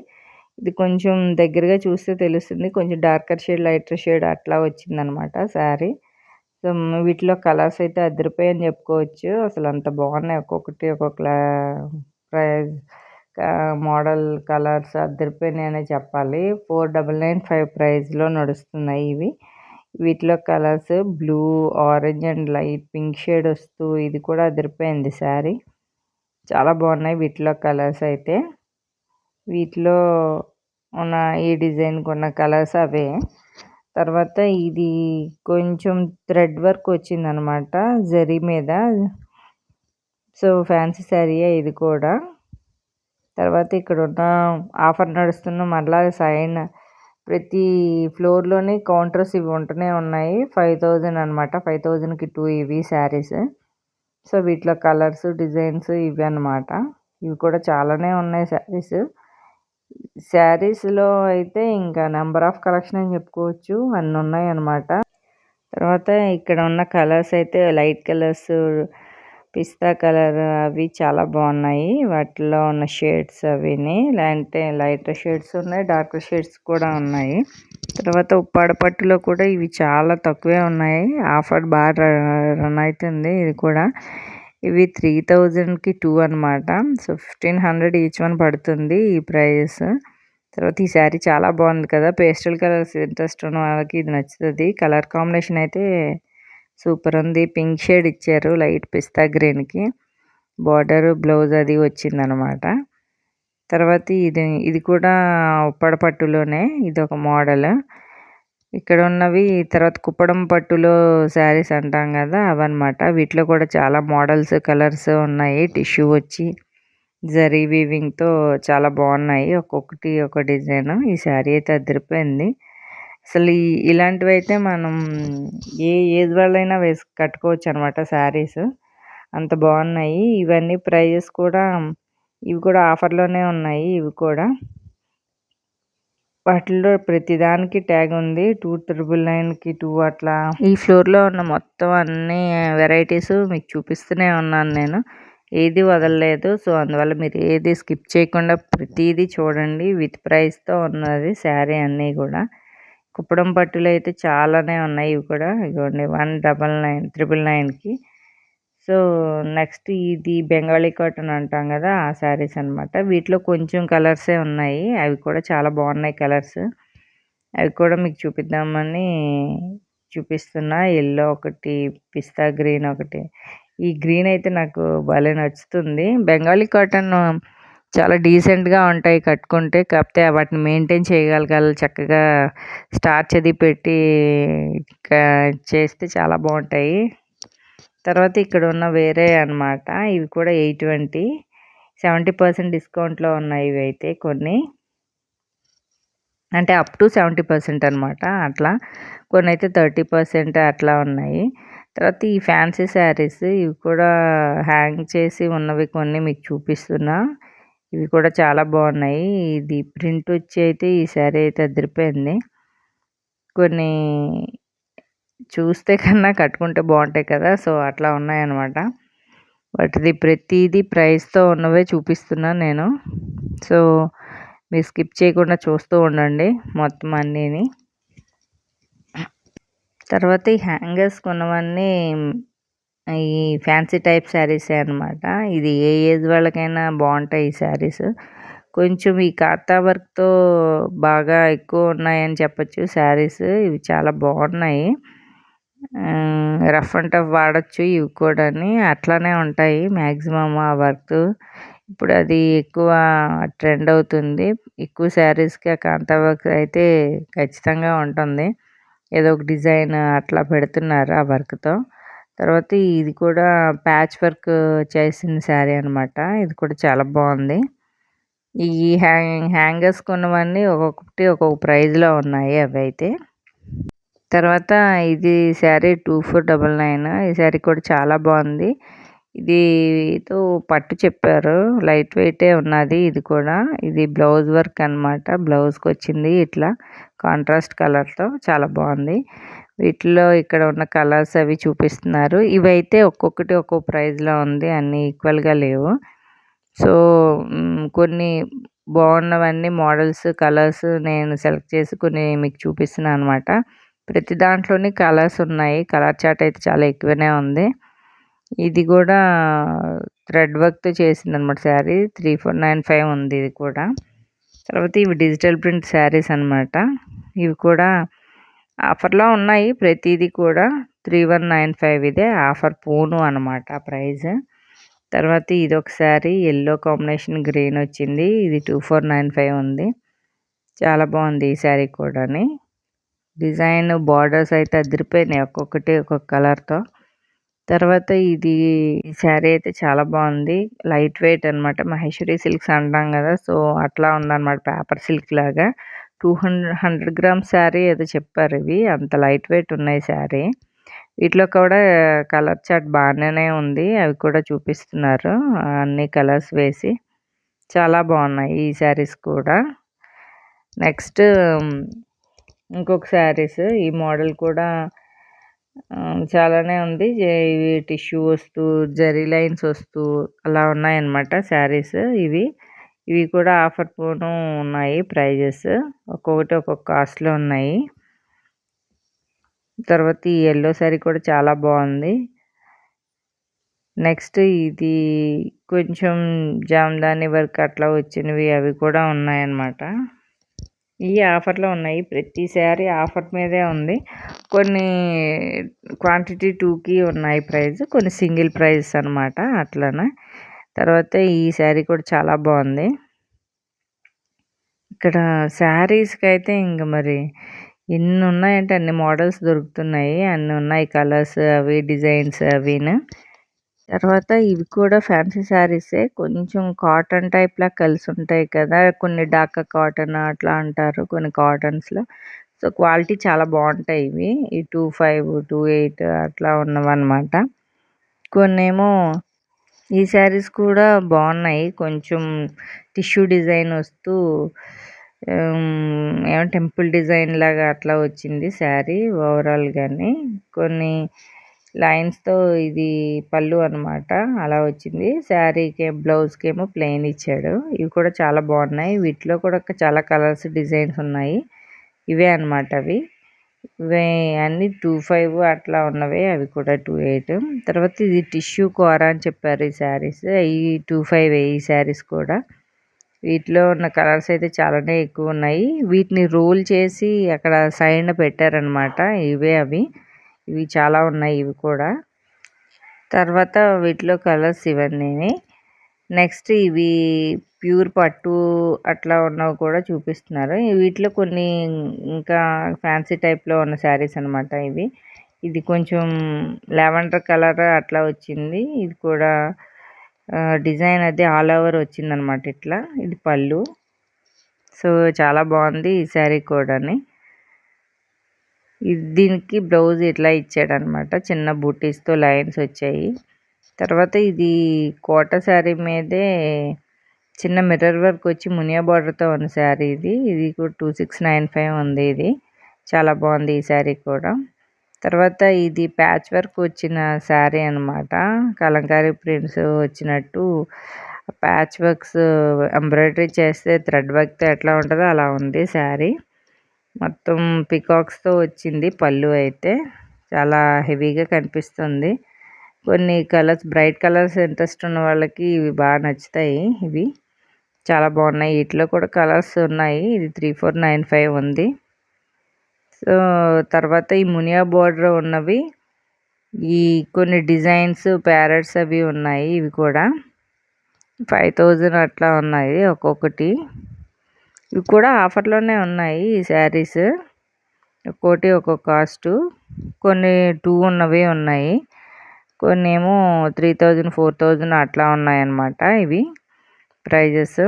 ఇది కొంచెం దగ్గరగా చూస్తే తెలుస్తుంది. కొంచెం డార్కర్ షేడ్, లైటర్ షేడ్ అట్లా వచ్చిందనమాట శారీ. సో, వీటిలో కలర్స్ అయితే అదిరిపోయాయని చెప్పుకోవచ్చు. అసలు అంత బాగున్నాయి. ఒక్కొక్కటి ఒక్కొక్క ప్రైజ్ మోడల్ కలర్స్ అదిరిపోయినాయనే చెప్పాలి. 4995 ప్రైస్‌లో నడుస్తున్నాయి ఇవి. వీటిలో colours blue, orange and light pink shade వస్తూ ఇది కూడా అదిరిపోయింది శారీ. చాలా బాగున్నాయి వీటిలో కలర్స్ అయితే. వీటిలో ఉన్న ఈ డిజైన్‌కి ఉన్న కలర్స్ అవే. తర్వాత ఇది కొంచెం థ్రెడ్ వర్క్ వచ్చిందనమాట జరీ మీద. సో, ఫ్యాన్సీ శారీయే ఇది కూడా. తర్వాత ఇక్కడున్న ఆఫర్ నడుస్తున్న మరలా సైన్ ప్రతి ఫ్లోర్‌లోని కౌంటర్స్ ఇవి ఉంటూనే ఉన్నాయి. 5000 అనమాట. 5000కి 2 ఇవి శారీస్. సో, వీటిలో కలర్స్, డిజైన్స్ ఇవి అనమాట. ఇవి కూడా చాలానే ఉన్నాయి శారీస్. శారీస్‌లో అయితే ఇంకా నంబర్ ఆఫ్ కలెక్షన్ అని చెప్పుకోవచ్చు. అన్నీ ఉన్నాయన్నమాట. తర్వాత ఇక్కడ ఉన్న కలర్స్ అయితే లైట్ కలర్స్, పిస్తా కలర్ అవి చాలా బాగున్నాయి. వాటిలో ఉన్న షేడ్స్ అవిని. అంటే లైట్ షేడ్స్ ఉన్నాయి, డార్క్ షేడ్స్ కూడా ఉన్నాయి. తర్వాత ఉప్పాడ పట్టులో కూడా ఇవి చాలా తక్కువే ఉన్నాయి. ఆఫర్ బాగా రన్ అవుతుంది ఇది కూడా. ఇవి 3000కి 2 అనమాట. సో, 1500 ఈచ్ వన్ పడుతుంది ఈ ప్రైస్. తర్వాత ఈ శారీ చాలా బాగుంది కదా. పేస్టల్ కలర్స్ ఇంట్రెస్ట్ ఉన్న వాళ్ళకి ఇది నచ్చుతుంది. కలర్ కాంబినేషన్ అయితే సూపర్ ఉంది. పింక్ షేడ్ ఇచ్చారు లైట్ పిస్తా గ్రీన్‌కి. బార్డర్, బ్లౌజ్ అది వచ్చిందనమాట. తర్వాత ఇది కూడా ఉప్పాడ పట్టులోనే ఇదొక మోడల్. ఇక్కడ ఉన్నవి తర్వాత కుప్పడం పట్టులో శారీస్ అంటాం కదా అవన్నమాట. వీటిలో కూడా చాలా మోడల్స్, కలర్స్ ఉన్నాయి. టిష్యూ వచ్చి జరీ వీవింగ్‌తో చాలా బాగున్నాయి. ఒక్కొక్కటి ఒక డిజైన్. ఈ శారీ అయితే అదిరిపోయింది. అసలు ఇలాంటివి అయితే మనం ఏ ఏజ్ వాళ్ళైనా కట్టుకోవచ్చు అనమాట శారీస్. అంత బాగున్నాయి. ఇవన్నీ ప్రైజెస్ కూడా ఇవి కూడా ఆఫర్‌లోనే ఉన్నాయి ఇవి కూడా. వాటిల్లో ప్రతిదానికి ట్యాగ్ ఉంది. 2,999కి 2 అట్లా. ఈ ఫ్లోర్‌లో ఉన్న మొత్తం అన్ని వెరైటీస్ మీకు చూపిస్తూనే ఉన్నాను నేను. ఏది వదలలేదు. సో, అందువల్ల మీరు ఏది స్కిప్ చేయకుండా ప్రతీదీ చూడండి. విత్ ప్రైస్‌తో ఉన్నది శారీ అన్నీ గూడా. కుప్పడం పట్టులో అయితే చాలానే ఉన్నాయి ఇవి కూడా. ఇగోండి 199,999కి. సో, నెక్స్ట్ ఇది బెంగాలీ కాటన్ అంటాం గదా! ఆ శారీస్ అనమాట. వీటిలో కొంచెం కలర్సే ఉన్నాయి. అవి కూడా చాలా బాగున్నాయి కలర్స్. అవి కూడా మీకు చూపిద్దామని చూపిస్తున్నా. యెల్లో ఒకటి, పిస్తా గ్రీన్ ఒకటి. ఈ గ్రీన్ అయితే నాకు భలే నచ్చుతుంది. బెంగాలీ కాటన్ చాలా డీసెంట్‌గా ఉంటాయి కట్టుకుంటే. కాకపోతే వాటిని మెయింటైన్ చేయగలగాలి చక్కగా స్టార్చ్ అది పెట్టి క చేస్తే చాలా బావుంటాయి. తర్వాత ఇక్కడ ఉన్న వేరే అన్నమాట. ఇవి కూడా 820 70% డిస్కౌంట్‌లో ఉన్నాయి ఇవైతే కొన్ని. అంటే అప్ టు 70% అనమాట అట్లా. కొన్నైతే 30% అట్లా ఉన్నాయి. తర్వాత ఈ ఫ్యాన్సీ శారీస్ ఇవి కూడా హ్యాంగ్ చేసి ఉన్నవి కొన్ని మీకు చూపిస్తున్నా. ఇవి కూడా చాలా బాగున్నాయి. ఇది ప్రింట్ వచ్చి అయితే ఈ శారీ అయితే అదిరిపోయింది. కొన్ని చూస్తే కన్నా కట్టుకుంటే బాగుంటాయి కదా! సో, అట్లా ఉన్నాయన్నమాట. వాటిది ప్రతీది ప్రైస్‌తో ఉన్నవే చూపిస్తున్నాను నేను. సో, మీరు స్కిప్ చేయకుండా చూస్తూ ఉండండి మొత్తం అన్నీని. తర్వాత ఈ హ్యాంగర్స్ కొన్నవన్నీ ఈ ఫ్యాన్సీ టైప్ శారీసే అనమాట. ఇది ఏ ఏజ్ వాళ్ళకైనా బాగుంటాయి ఈ శారీస్. కొంచెం ఈ కాతా వర్క్‌తో బాగా ఎక్కువ ఉన్నాయని చెప్పొచ్చు శారీస్. ఇవి చాలా బాగున్నాయి. రఫ్ అండ్ టఫ్ వాడొచ్చు ఇవి కూడాని. అట్లానే ఉంటాయి మ్యాక్సిమమ్ ఆ వర్క్. ఇప్పుడు అది ఎక్కువ ట్రెండ్ అవుతుంది. ఎక్కువ శారీస్‌కి ఆ కాంతా వర్క్ అయితే ఖచ్చితంగా ఉంటుంది. ఏదో ఒక డిజైన్ అట్లా పెడుతున్నారు ఆ వర్క్‌తో. తర్వాత ఇది కూడా ప్యాచ్ వర్క్ చేసిన శారీ అనమాట. ఇది కూడా చాలా బాగుంది. ఈ హ్యాంగర్స్ కొన్నవన్నీ ఒక్కొక్కటి ఒక్కొక్క ప్రైస్‌లో ఉన్నాయి అవైతే. తర్వాత ఇది శారీ 2499 ఈ శారీ కూడా చాలా బాగుంది. ఇది ఏదో పట్టు చెప్పారు. లైట్ వెయిటే ఉన్నది ఇది కూడా. ఇది బ్లౌజ్ వర్క్ అనమాట. బ్లౌజ్‌కి వచ్చింది ఇట్లా కాంట్రాస్ట్ కలర్‌తో చాలా బాగుంది. వీటిలో ఇక్కడ ఉన్న కలర్స్ అవి చూపిస్తున్నారు. ఇవైతే ఒక్కొక్కటి ఒక్కో ప్రైస్‌లో ఉంది. అన్నీ ఈక్వల్‌గా లేవు. సో, కొన్ని బాగున్నవన్నీ మోడల్స్, కలర్స్ నేను సెలెక్ట్ చేసి కొన్ని మీకు చూపిస్తున్నాను అనమాట. ప్రతి దాంట్లోని కలర్స్ ఉన్నాయి. కలర్ చార్ట్ అయితే చాలా ఎక్కువనే ఉంది. ఇది కూడా థ్రెడ్ వర్క్‌తో చేసిందనమాట శారీ. 3495 ఉంది ఇది కూడా. తర్వాత ఇవి డిజిటల్ ప్రింట్ శారీస్ అనమాట. ఇవి కూడా ఆఫర్‌లో ఉన్నాయి ప్రతీది కూడా. 3195 ఇదే ఆఫర్ పోను అనమాట ప్రైస్. తర్వాత ఇదొక శారీ యెల్లో కాంబినేషన్ గ్రీన్ వచ్చింది. ఇది 2495 ఉంది. చాలా బాగుంది ఈ శారీ కూడాని. డిజైన్ బార్డర్స్ అయితే అదిరిపోయినాయి ఒక్కొక్కటి ఒక్కొక్క కలర్‌తో. తర్వాత ఇది ఈ శారీ అయితే చాలా బాగుంది. లైట్ వెయిట్ అనమాట. మహేశ్వరి సిల్క్స్ అంటాం కదా! సో, అట్లా ఉందన్నమాట. పేపర్ సిల్క్ లాగా. 100 గ్రామ్స్ శారీ ఏదో చెప్పారు ఇవి. అంత లైట్ వెయిట్ ఉన్నాయి శారీ. వీటిలో కూడా కలర్ చార్ట్ బాగానే ఉంది. అవి కూడా చూపిస్తున్నారు. అన్ని కలర్స్ వేసి. చాలా బాగున్నాయి ఈ శారీస్ కూడా. నెక్స్ట్ ఇంకొక శారీస్ ఈ మోడల్ కూడా చాలానే ఉంది. ఇవి టిష్యూ వస్తూ, జరీ లైన్స్ వస్తూ అలా ఉన్నాయన్నమాట శారీస్ ఇవి. ఇవి కూడా ఆఫర్ పోను ఉన్నాయి ప్రైజెస్. ఒక్కొక్కటి ఒక్కొక్క కాస్ట్‌లో ఉన్నాయి. తర్వాత ఈ యెల్లో శారీ కూడా చాలా బాగుంది. నెక్స్ట్ ఇది కొంచెం జామదాని వర్క్ అట్లా వచ్చినవి అవి కూడా ఉన్నాయన్నమాట. ఇవి ఆఫర్‌లో ఉన్నాయి. ప్రతి శారీ ఆఫర్ మీదే ఉంది. కొన్ని క్వాంటిటీ 2కి ఉన్నాయి ప్రైస్. కొన్ని సింగిల్ ప్రైస్ అనమాట అట్లనే. తర్వాత ఈ శారీ కూడా చాలా బాగుంది. ఇక్కడ శారీస్‌కైతే ఇంక మరి ఎన్ని ఉన్నాయంటే అన్ని మోడల్స్ దొరుకుతున్నాయి. అన్ని ఉన్నాయి కలర్స్ అవి డిజైన్స్ అవిను. తర్వాత ఇవి కూడా ఫ్యాన్సీ శారీసే. కొంచెం కాటన్ టైప్‌లా కలిసి ఉంటాయి కదా! కొన్ని డాకా కాటన్ అట్లా అంటారు కొన్ని కాటన్స్‌లో. సో, క్వాలిటీ చాలా బాగుంటాయి ఇవి. ఈ 25, 28 అట్లా ఉన్నవన్నమాట. కొన్నేమో ఈ శారీస్ కూడా బాగున్నాయి. కొంచెం టిష్యూ డిజైన్ వస్తూ ఏమో టెంపుల్ డిజైన్ లాగా అట్లా వచ్చింది శారీ ఓవరాల్గాని. కొన్ని లైన్స్తో ఇది పళ్ళు అనమాట, అలా వచ్చింది. శారీకి బ్లౌజ్కి ఏమో ప్లెయిన్ ఇచ్చాడు. ఇవి కూడా చాలా బాగున్నాయి. వీటిలో కూడా చాలా కలర్స్ డిజైన్స్ ఉన్నాయి. ఇవే అనమాట అవి. ఇవి అన్నీ 25 అట్లా ఉన్నవి, అవి కూడా 28. తర్వాత ఇది టిష్యూ కూర అని చెప్పారు ఈ శారీస్. ఈ 25 ఈ శారీస్ కూడా. వీటిలో ఉన్న కలర్స్ అయితే చాలానే ఎక్కువ ఉన్నాయి. వీటిని రోల్ చేసి అక్కడ సైడ్న పెట్టారనమాట. ఇవే అవి. ఇవి చాలా ఉన్నాయి ఇవి కూడా. తర్వాత వీటిలో కలర్స్ ఇవన్నీ. నెక్స్ట్ ఇవి ప్యూర్ పట్టు అట్లా ఉన్నవి కూడా చూపిస్తున్నారు. వీటిలో కొన్ని ఇంకా ఫ్యాన్సీ టైప్లో ఉన్న శారీస్ అనమాట ఇవి. ఇది కొంచెం లావెండర్ కలర్ అట్లా వచ్చింది. ఇది కూడా డిజైన్ అది ఆల్ ఓవర్ వచ్చిందనమాట ఇట్లా. ఇది పళ్ళు. సో చాలా బాగుంది ఈ శారీ కూడాని. దీనికి బ్లౌజ్ ఇట్లా ఇచ్చాడనమాట, చిన్న బూటీస్తో లైన్స్ వచ్చాయి. తర్వాత ఇది కోట శారీ మీదే చిన్న మిర్రర్ వర్క్ వచ్చి మునియా బార్డర్తో ఉన్న శారీ ఇది. ఇది కూడా 2695 ఉంది. ఇది చాలా బాగుంది ఈ శారీ కూడా. తర్వాత ఇది ప్యాచ్ వర్క్ వచ్చిన శారీ అనమాట. కలంకారీ ప్రింట్స్ వచ్చినట్టు ప్యాచ్ వర్క్స్ ఎంబ్రాయిడరీ చేస్తే థ్రెడ్ వర్క్తో ఎట్లా ఉంటుందో అలా ఉంది శారీ. మొత్తం పికాక్స్తో వచ్చింది పళ్ళు అయితే. చాలా హెవీగా కనిపిస్తుంది. కొన్ని కలర్స్, బ్రైట్ కలర్స్ ఇంట్రెస్ట్ ఉన్న వాళ్ళకి ఇవి బాగా నచ్చుతాయి. ఇవి చాలా బాగున్నాయి. వీటిలో కూడా కలర్స్ ఉన్నాయి. ఇది 3495 ఉంది. సో తర్వాత ఈ మునియా బోర్డర్ ఉన్నవి, ఈ కొన్ని డిజైన్స్ ప్యారెట్స్ అవి ఉన్నాయి. ఇవి కూడా 5000 అట్లా ఉన్నాయి ఒక్కొక్కటి. ఇవి కూడా ఆఫర్లోనే ఉన్నాయి ఈ శారీస్. ఒక్కోటి ఒక్కొక్క కాస్టు. కొన్ని 2 ఉన్నవి ఉన్నాయి, కొన్ని ఏమో 3000 4000 అట్లా ఉన్నాయన్నమాట ఇవి ప్రైజెస్.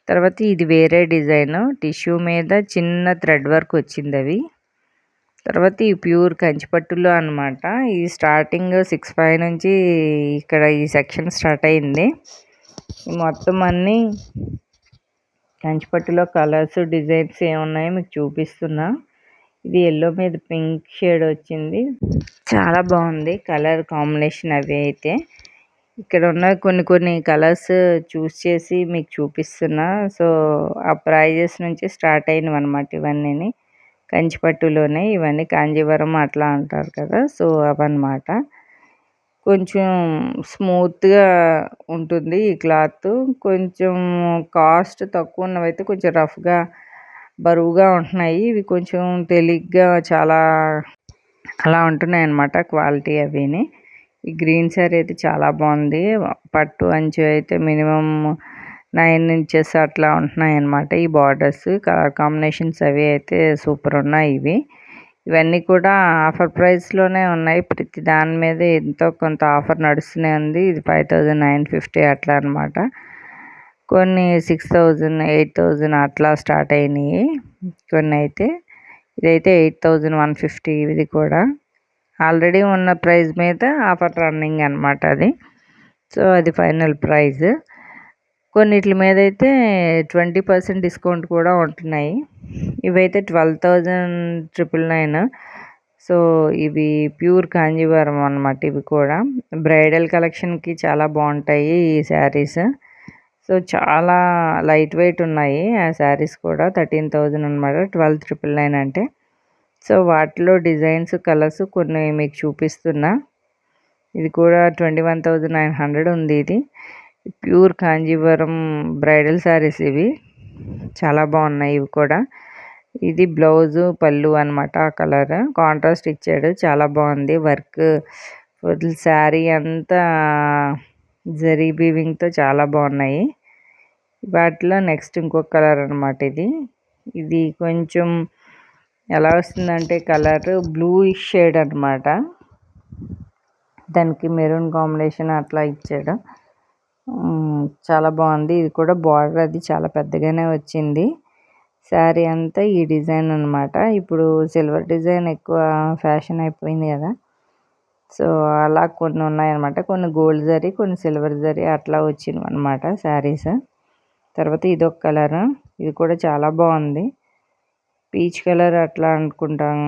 తర్వాత ఇది వేరే డిజైన్, టిష్యూ మీద చిన్న థ్రెడ్ వర్క్ వచ్చింది అవి. తర్వాత ఈ ప్యూర్ కంచిపట్టులో అనమాట. ఈ స్టార్టింగ్ 65 నుంచి ఇక్కడ ఈ సెక్షన్ స్టార్ట్ అయింది. మొత్తం అన్నీ కంచిపట్టులో కలర్స్ డిజైన్స్ ఏమున్నాయో మీకు చూపిస్తున్నా. ఇది ఎల్లో మీద పింక్ షేడ్ వచ్చింది. చాలా బాగుంది కలర్ కాంబినేషన్ అవి అయితే. ఇక్కడ ఉన్న కొన్ని కలర్స్ చూస్ చేసి మీకు చూపిస్తున్నా. సో ఆ ప్రైజెస్ నుంచి స్టార్ట్ అయినవి అనమాట ఇవన్నీ. కంచిపట్టులోనే ఇవన్నీ కాంజీవరం అట్లా అంటారు కదా, సో అవన్నమాట. కొంచెం స్మూత్గా ఉంటుంది ఈ క్లాత్. కొంచెం కాస్ట్ తక్కువ ఉన్నవైతే కొంచెం రఫ్గా బరువుగా ఉంటున్నాయి. ఇవి కొంచెం తేలిగ్గా చాలా అలా ఉంటున్నాయి అన్నమాట క్వాలిటీ అవిని. ఈ గ్రీన్ శారీ అయితే చాలా బాగుంది. పట్టు అంచు అయితే మినిమం 9 ఇంచెస్ అట్లా ఉంటున్నాయి అన్నమాట. ఈ బార్డర్స్ కలర్ కాంబినేషన్స్ అవి అయితే సూపర్ ఉన్నాయి. ఇవన్నీ కూడా ఆఫర్ ప్రైస్లోనే ఉన్నాయి. ప్రతి దాని మీద ఎంతో కొంత ఆఫర్ నడుస్తూనే ఉంది. ఇది 5950 అట్లా అనమాట. కొన్ని 6000 8000 అట్లా స్టార్ట్ అయినాయి. కొన్ని అయితే ఇదైతే 8150. ఇది కూడా ఆల్రెడీ ఉన్న ప్రైస్ మీద ఆఫర్ రన్నింగ్ అనమాట అది. సో అది ఫైనల్ ప్రైస్. కొన్నిటి మీద అయితే 20% డిస్కౌంట్ కూడా ఉంటున్నాయి. ఇవైతే 12,999. సో ఇవి ప్యూర్ కాంజీవరం అనమాట. ఇవి కూడా బ్రైడల్ కలెక్షన్కి చాలా బాగుంటాయి ఈ శారీస్. సో చాలా లైట్ వెయిట్ ఉన్నాయి ఆ శారీస్ కూడా. 13,000 అనమాట 12,999 అంటే. సో వాటిలో డిజైన్స్ కలర్స్ కొన్ని మీకు చూపిస్తున్నా. ఇది కూడా 21,900 ఉంది. ఇది ప్యూర్ కాంజీవరం బ్రైడల్ శారీస్ ఇవి. చాలా బాగున్నాయి ఇవి కూడా. ఇది బ్లౌజు పళ్ళు అనమాట. ఆ కలర్ కాంట్రాస్ట్ ఇచ్చాడు, చాలా బాగుంది. వర్క్ ఫుల్ శారీ అంతా జరీ వీవింగ్తో చాలా బాగున్నాయి. వాటిలో నెక్స్ట్ ఇంకొక కలర్ అనమాట. ఇది కొంచెం ఎలా వస్తుందంటే కలర్ బ్లూ షేడ్ అనమాట. దానికి మెరూన్ కాంబినేషన్ అట్లా ఇచ్చాడు. చాలా బాగుంది. ఇది కూడా బార్డర్ అది చాలా పెద్దగానే వచ్చింది. శారీ అంతా ఈ డిజైన్ అనమాట. ఇప్పుడు సిల్వర్ డిజైన్ ఎక్కువ ఫ్యాషన్ అయిపోయింది కదా, సో అలా కొన్ని ఉన్నాయన్నమాట. కొన్ని గోల్డ్ జరీ, కొన్ని సిల్వర్ జరీ అట్లా వచ్చినవన్నమాట శారీస్. తర్వాత ఇదొక కలర్, ఇది కూడా చాలా బాగుంది. పీచ్ కలర్ అట్లా అనుకుంటాం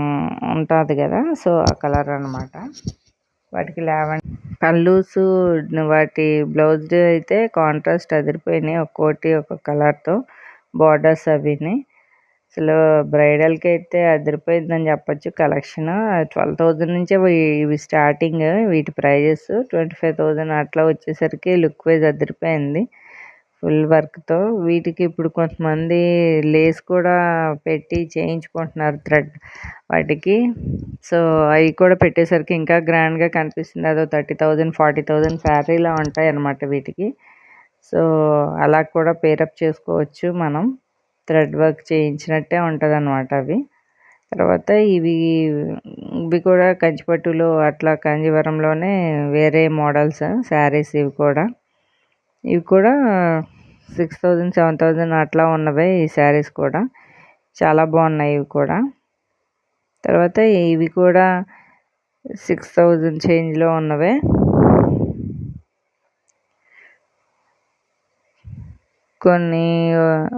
ఉంటుంది కదా, సో ఆ కలర్ అనమాట. వాటికి పల్లూసు వాటి బ్లౌజ్ అయితే కాంట్రాస్ట్ అదిరిపోయినాయి. ఒక్కోటి ఒక్కొక్క కలర్తో బార్డర్స్ అవిని. అసలు బ్రైడల్కి అయితే అదిరిపోయిందని చెప్పొచ్చు. కలెక్షన్ 12,000 నుంచే ఇవి స్టార్టింగ్. వీటి ప్రైజెస్ 25,000 అట్లా వచ్చేసరికి లుక్ వైజ్ అదిరిపోయింది ఫుల్ వర్క్తో. వీటికి ఇప్పుడు కొంతమంది లేస్ కూడా పెట్టి చేయించుకుంటున్నారు థ్రెడ్ వాటికి. సో అవి కూడా పెట్టేసరికి ఇంకా గ్రాండ్గా కనిపిస్తుంది. అదో 30,000 40,000 శారీలా ఉంటాయి అన్నమాట వీటికి. సో అలా కూడా పేరప్ చేసుకోవచ్చు మనం. థ్రెడ్ వర్క్ చేయించినట్టే ఉంటుంది అన్నమాట అవి. తర్వాత ఇవి కూడా కంచిపట్టులో అట్లా కాంజీవరంలోనే వేరే మోడల్స్ శారీస్. ఇవి కూడా 6,000 7,000 అట్లా ఉన్నవే ఈ శారీస్ కూడా. చాలా బాగున్నాయి ఇవి కూడా. తర్వాత ఇవి కూడా 6,000 చేంజ్లో ఉన్నవే. కొన్ని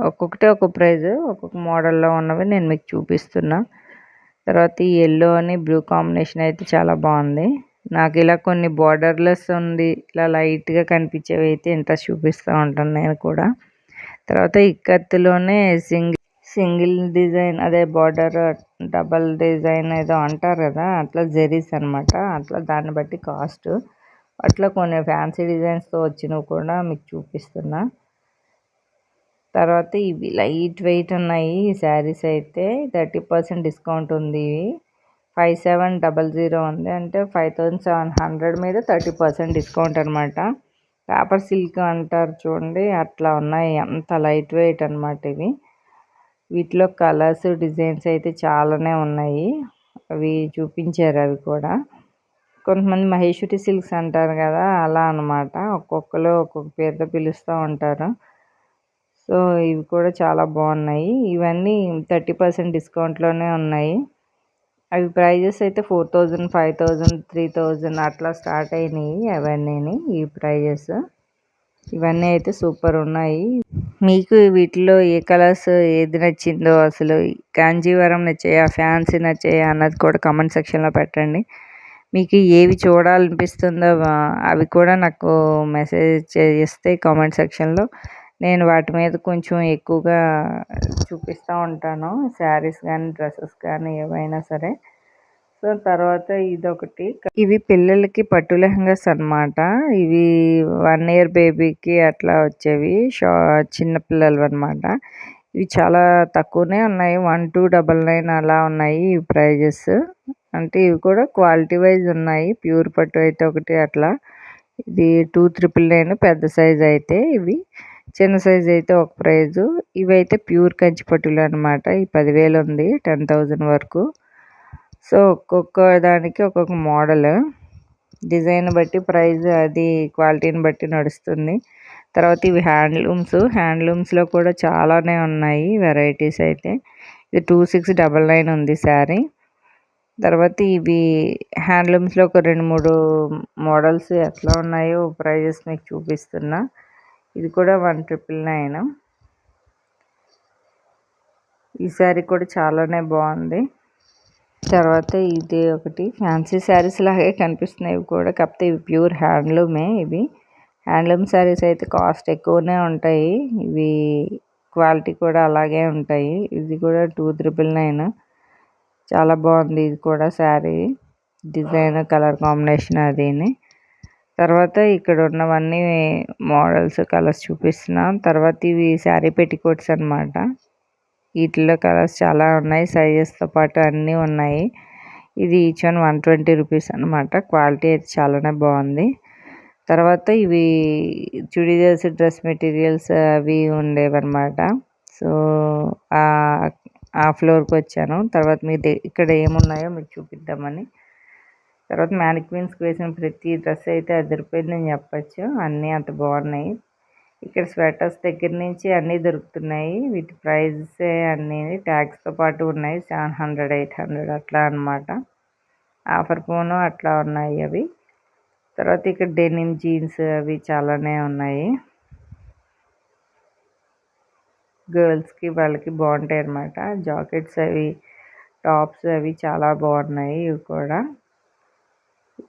ఒక్కొక్కటి ఒక్కొక్క ప్రైజ్, ఒక్కొక్క మోడల్లో ఉన్నవి నేను మీకు చూపిస్తున్నా. తర్వాత ఈ ఎల్లో అని బ్లూ కాంబినేషన్ అయితే చాలా బాగుంది. నాకు ఇలా కొన్ని బార్డర్లెస్ ఉంది, ఇలా లైట్గా కనిపించేవి అయితే ఇంట్రెస్ట్ చూపిస్తూ ఉంటాను నేను కూడా. తర్వాత ఇక్కత్తులోనే సింగిల్ డిజైన్, అదే బార్డర్ డబల్ డిజైన్ ఏదో అంటారు కదా, అట్లా జెరీస్ అనమాట. అట్లా దాన్ని బట్టి కాస్ట్. అట్లా కొన్ని ఫ్యాన్సీ డిజైన్స్తో వచ్చినవి కూడా మీకు చూపిస్తున్నా. తర్వాత ఇవి లైట్ వెయిట్ ఉన్నాయి ఈ శారీస్ అయితే. 30% డిస్కౌంట్ ఉంది. ఇవి 5700 ఉంది, అంటే 5,700 మీద 30% డిస్కౌంట్ అనమాట. పేపర్ సిల్క్ అంటారు చూడండి, అట్లా ఉన్నాయి. అంత లైట్ వెయిట్ అనమాట ఇవి. వీటిలో కలర్స్ డిజైన్స్ అయితే చాలానే ఉన్నాయి. అవి చూపించారు అవి కూడా. కొంతమంది మహేశ్వరి సిల్క్స్ అంటారు కదా, అలా అనమాట. ఒక్కొక్కరు ఒక్కొక్క పేరుతో పిలుస్తూ ఉంటారు. సో ఇవి కూడా చాలా బాగున్నాయి. ఇవన్నీ 30% డిస్కౌంట్లోనే ఉన్నాయి. అవి ప్రైజెస్ అయితే 4,000 5,000 3,000 అట్లా స్టార్ట్ అయినాయి అవన్నీ ఈ ప్రైజెస్. ఇవన్నీ అయితే సూపర్ ఉన్నాయి. మీకు వీటిలో ఏ కలర్స్ ఏది నచ్చిందో, అసలు కాంజీవరం నచ్చాయా, ఫ్యాన్సీ నచ్చాయా అన్నది కూడా కామెంట్ సెక్షన్లో పెట్టండి. మీకు ఏవి చూడాలనిపిస్తుందో అవి కూడా నాకు మెసేజ్ చేస్తే కామెంట్ సెక్షన్లో, నేను వాటి మీద కొంచెం ఎక్కువగా చూపిస్తూ ఉంటాను. శారీస్ కానీ డ్రెస్సెస్ కానీ ఏవైనా సరే. సో తర్వాత ఇదొకటి, ఇవి పిల్లలకి పట్టు లెహంగాస్ అనమాట. ఇవి 1 year బేబీకి అట్లా వచ్చేవి, చిన్న పిల్లలు అనమాట. ఇవి చాలా తక్కువనే ఉన్నాయి, 1299 అలా ఉన్నాయి ఈ ప్రైజెస్. అంటే ఇవి కూడా క్వాలిటీ వైజ్ ఉన్నాయి. ప్యూర్ పట్టు అయితే ఒకటి అట్లా, ఇది 2,999 పెద్ద సైజ్ అయితే. ఇవి చిన్న సైజ్ అయితే ఒక ప్రైజు. ఇవైతే ప్యూర్ కంచి పట్టులు అనమాట. ఈ 10,000 ఉంది, 10,000 వరకు. సో ఒక్కొక్క దానికి ఒక్కొక్క మోడల్, డిజైన్ బట్టి ప్రైస్, అది క్వాలిటీని బట్టి నడుస్తుంది. తర్వాత ఇవి హ్యాండ్లూమ్స్లో కూడా చాలానే ఉన్నాయి వెరైటీస్ అయితే. ఇది 2699 ఉంది శారీ. తర్వాత ఇవి హ్యాండ్లూమ్స్లో ఒక 2-3 మోడల్స్ ఎట్లా ఉన్నాయో ప్రైజెస్ మీకు చూపిస్తున్నా. ఇది కూడా 1,999. ఈ శారీ కూడా చాలానే బాగుంది. తర్వాత ఇది ఒకటి ఫ్యాన్సీ శారీస్ లాగే కనిపిస్తున్నాయి ఇవి కూడా, కాకపోతే ఇవి ప్యూర్ హ్యాండ్లూమే. ఇవి హ్యాండ్లూమ్ శారీస్ అయితే కాస్ట్ ఎక్కువనే ఉంటాయి. ఇవి క్వాలిటీ కూడా అలాగే ఉంటాయి. ఇది కూడా 2,999. చాలా బాగుంది ఇది కూడా శారీ, డిజైన్ కలర్ కాంబినేషన్ అదిని. తర్వాత ఇక్కడ ఉన్నవన్నీ మోడల్స్ కలర్స్ చూపిస్తున్నాం. తర్వాత ఇవి శారీ పెట్టికోట్స్ అనమాట. వీటిలో కలర్స్ చాలా ఉన్నాయి, సైజెస్తో పాటు అన్నీ ఉన్నాయి. ఇది ఈచ్ వన్ 120 రూపీస్ అనమాట. క్వాలిటీ అయితే చాలానే బాగుంది. తర్వాత ఇవి చుడీదార్స్ డ్రెస్ మెటీరియల్స్ అవి ఉండేవన్నమాట. సో ఆ ఫ్లోర్కి వచ్చాను. తర్వాత మీరు ఇక్కడ ఏమున్నాయో మీకు చూపిద్దామని. తర్వాత మ్యానిక్విన్స్కి వేసిన ప్రతి డ్రెస్ అయితే అదిరిపోయిందని చెప్పచ్చు, అన్నీ అంత బాగున్నాయి. ఇక్కడ స్వెటర్స్ దగ్గర నుంచి అన్నీ దొరుకుతున్నాయి. వీటి ప్రైజెస్ అన్నీ ట్యాగ్స్తో పాటు ఉన్నాయి. 700 800 అట్లా అనమాట. ఆఫర్ ఫోను అట్లా ఉన్నాయి అవి. తర్వాత ఇక్కడ డెనిమ్ జీన్స్ అవి చాలానే ఉన్నాయి. గర్ల్స్‌కి వాళ్ళకి బాగుంటాయన్నమాట. జాకెట్స్ అవి, టాప్స్ అవి చాలా బాగున్నాయి ఇవి కూడా.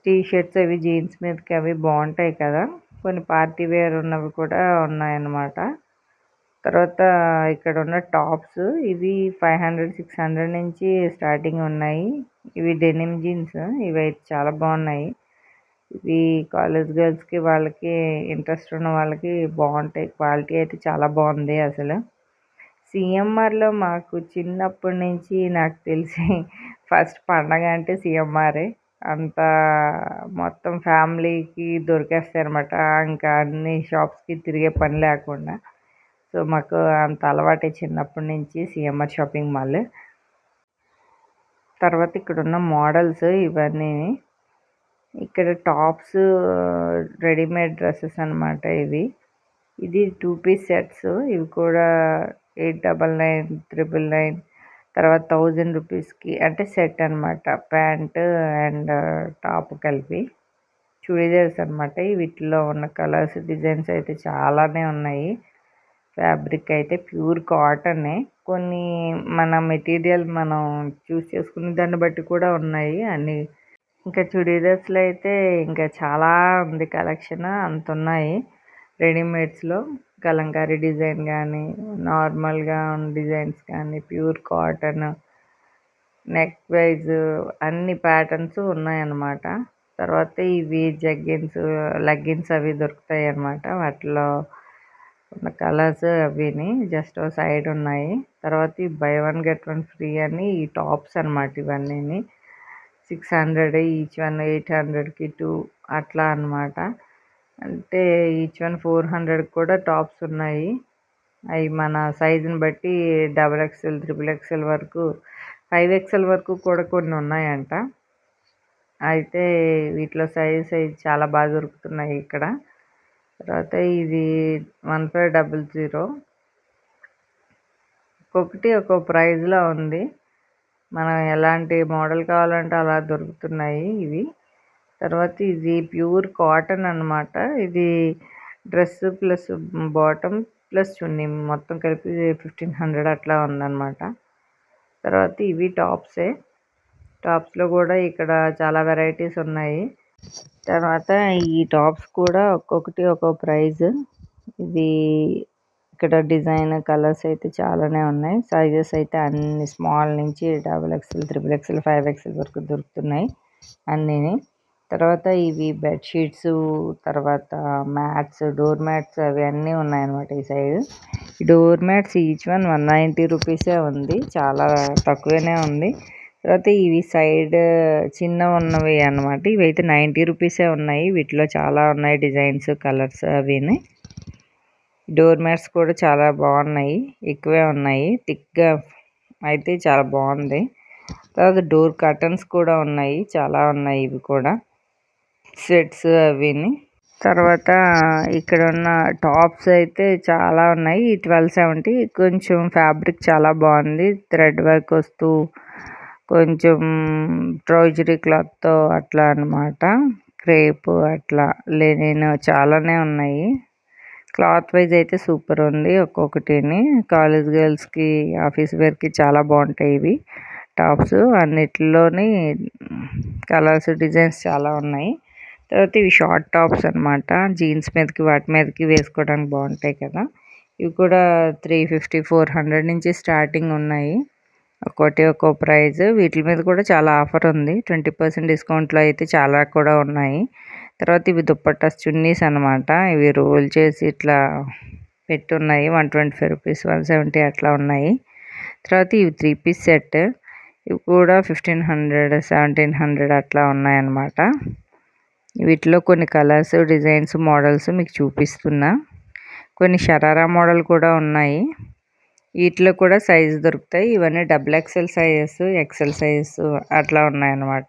టీ షర్ట్స్ అవి జీన్స్ మీదకి అవి బాగుంటాయి కదా. కొన్ని పార్టీ వేర్ ఉన్నవి కూడా ఉన్నాయన్నమాట. తర్వాత ఇక్కడ ఉన్న టాప్స్ ఇవి 500, 600 నుంచి స్టార్టింగ్ ఉన్నాయి. ఇవి డెనిమ్ జీన్స్ ఇవైతే చాలా బాగున్నాయి. ఇవి కాలేజ్ గర్ల్స్‌కి వాళ్ళకి ఇంట్రెస్ట్ ఉన్న వాళ్ళకి బాగుంటాయి. క్వాలిటీ అయితే చాలా బాగుంది అసలు. సీఎంఆర్‌లో మాకు చిన్నప్పటి నుంచి నాకు తెలిసి ఫస్ట్ పండగ అంటే సీఎంఆరే. అంత మొత్తం ఫ్యామిలీకి దొరికేస్తాయన్నమాట. ఇంకా అన్ని షాప్స్‌కి తిరిగే పని లేకుండా. సో మాకు అంత అలవాటే చిన్నప్పటి నుంచి సీఎంఆర్ షాపింగ్ మాల్. తర్వాత ఇక్కడున్న మోడల్స్ ఇవన్నీ. ఇక్కడ టాప్స్ రెడీమేడ్ డ్రెస్సెస్ అనమాట ఇవి. ఇది 2 పీస్ సెట్స్. ఇవి కూడా 899, 999, తర్వాత 1000 రూపీస్కి అంటే సెట్ అనమాట. ప్యాంట్ అండ్ టాప్ కలిపి చుడీదార్స్ అనమాట. వీటిలో ఉన్న కలర్స్ డిజైన్స్ అయితే చాలానే ఉన్నాయి. ఫ్యాబ్రిక్ అయితే ప్యూర్ కాటనే. కొన్ని మన మెటీరియల్ మనం చూస్ చేసుకునే దాన్ని బట్టి కూడా ఉన్నాయి అన్నీ. ఇంకా చుడీదార్స్లో అయితే ఇంకా చాలా ఉంది కలెక్షన్, అంత ఉన్నాయి. రెడీమేడ్స్లో కలంకారీ డిజైన్ కానీ, నార్మల్గా ఉన్న డిజైన్స్ కానీ, ప్యూర్ కాటన్, నెక్ వైజ్ అన్ని ప్యాటర్న్స్ ఉన్నాయన్నమాట. తర్వాత ఇవి జగ్గిన్స్, లెగ్గిన్స్ అవి దొరుకుతాయి అన్నమాట. వాటిలో ఉన్న కలర్స్ అవిని జస్ట్ సైడ్ ఉన్నాయి. తర్వాత ఈ by one get one free అని ఈ టాప్స్ అనమాట. ఇవన్నీ 600 ఈచ్ వన్, 800కి 2 అట్లా అనమాట. అంటే ఈచ్ వన్ 400 కూడా టాప్స్ ఉన్నాయి. అవి మన సైజుని బట్టి XXL, XXL వరకు, 5XL వరకు కూడా కొన్ని ఉన్నాయంట. అయితే వీటిలో సైజ్ చాలా బాగా దొరుకుతున్నాయి ఇక్కడ. తర్వాత ఇది 1500. ఒక్కొక్కటి ఒక్కో ప్రైజ్లో ఉంది. మనం ఎలాంటి మోడల్ కావాలంటే అలా దొరుకుతున్నాయి ఇవి. తర్వాత ఇది ప్యూర్ కాటన్ అనమాట. ఇది డ్రెస్ ప్లస్ బాటమ్ ప్లస్ చున్నీ మొత్తం కలిపి 1500 అట్లా ఉందన్నమాట. తర్వాత ఇవి టాప్సే. టాప్స్లో కూడా ఇక్కడ చాలా వెరైటీస్ ఉన్నాయి. తర్వాత ఈ టాప్స్ కూడా ఒక్కొక్కటి ఒక్కో ప్రైజ్. ఇది ఇక్కడ డిజైన్ కలర్స్ అయితే చాలానే ఉన్నాయి. సైజెస్ అయితే అన్ని స్మాల్ నుంచి XXL, XXL, 5XL వరకు దొరుకుతున్నాయి అన్నీని. తర్వాత ఇవి బెడ్షీట్స్, తర్వాత మ్యాట్స్, డోర్ మ్యాట్స్ అవి అన్నీ ఉన్నాయన్నమాట ఈ సైడ్. ఈ డోర్ మ్యాట్స్ ఈచ్ వన్ 190 రూపీసే ఉంది. చాలా తక్కువనే ఉంది. తర్వాత ఇవి సైడ్ చిన్న ఉన్నవి అన్నమాట. ఇవైతే 90 రూపీసే ఉన్నాయి. వీటిలో చాలా ఉన్నాయి డిజైన్స్, కలర్స్ అవిని. డోర్ మ్యాట్స్ కూడా చాలా బాగున్నాయి, ఎక్కువే ఉన్నాయి. థిక్గా అయితే చాలా బాగుంది. తర్వాత డోర్ కర్టన్స్ కూడా ఉన్నాయి, చాలా ఉన్నాయి ఇవి కూడా సెట్స్ అవిని. తర్వాత ఇక్కడ ఉన్న టాప్స్ అయితే చాలా ఉన్నాయి. 1270. కొంచెం ఫ్యాబ్రిక్ చాలా బాగుంది, థ్రెడ్ వర్క్ వస్తూ కొంచెం ట్రౌజరీ క్లాత్తో అట్లా అనమాట. క్రేప్ అట్లా లెనిన్ చాలానే ఉన్నాయి. క్లాత్ వైజ్ అయితే సూపర్ ఉంది. ఒక్కొక్కటిని కాలేజ్ గర్ల్స్కి, ఆఫీస్ వేర్కి చాలా బాగుంటాయి ఇవి టాప్స్. అన్నిటిలోని కలర్స్, డిజైన్స్ చాలా ఉన్నాయి. తర్వాత ఇవి షార్ట్ టాప్స్ అనమాట. జీన్స్ మీదకి వాటి మీదకి వేసుకోవడానికి బాగుంటాయి కదా. ఇవి కూడా 350, 400 నుంచి స్టార్టింగ్ ఉన్నాయి. ఒక్కోటి ఒక్కో ప్రైజ్. వీటి మీద కూడా చాలా ఆఫర్ ఉంది. 20% డిస్కౌంట్లో అయితే చాలా కూడా ఉన్నాయి. తర్వాత ఇవి దుప్పట్టాస్, చున్నీస్ అనమాట. ఇవి రోల్ చేసి ఇట్లా పెట్టున్నాయి. 125 రూపీస్, 170 అట్లా ఉన్నాయి. తర్వాత ఇవి 3 పీస్ సెట్. ఇవి కూడా 1500, 1700 అట్లా ఉన్నాయన్నమాట. వీటిలో కొన్ని కలర్స్, డిజైన్స్, మోడల్స్ మీకు చూపిస్తున్నా. కొన్ని షరారా మోడల్ కూడా ఉన్నాయి. వీటిలో కూడా సైజు దొరుకుతాయి. ఇవన్నీ XXL సైజెస్, XL సైజెస్ అట్లా ఉన్నాయన్నమాట.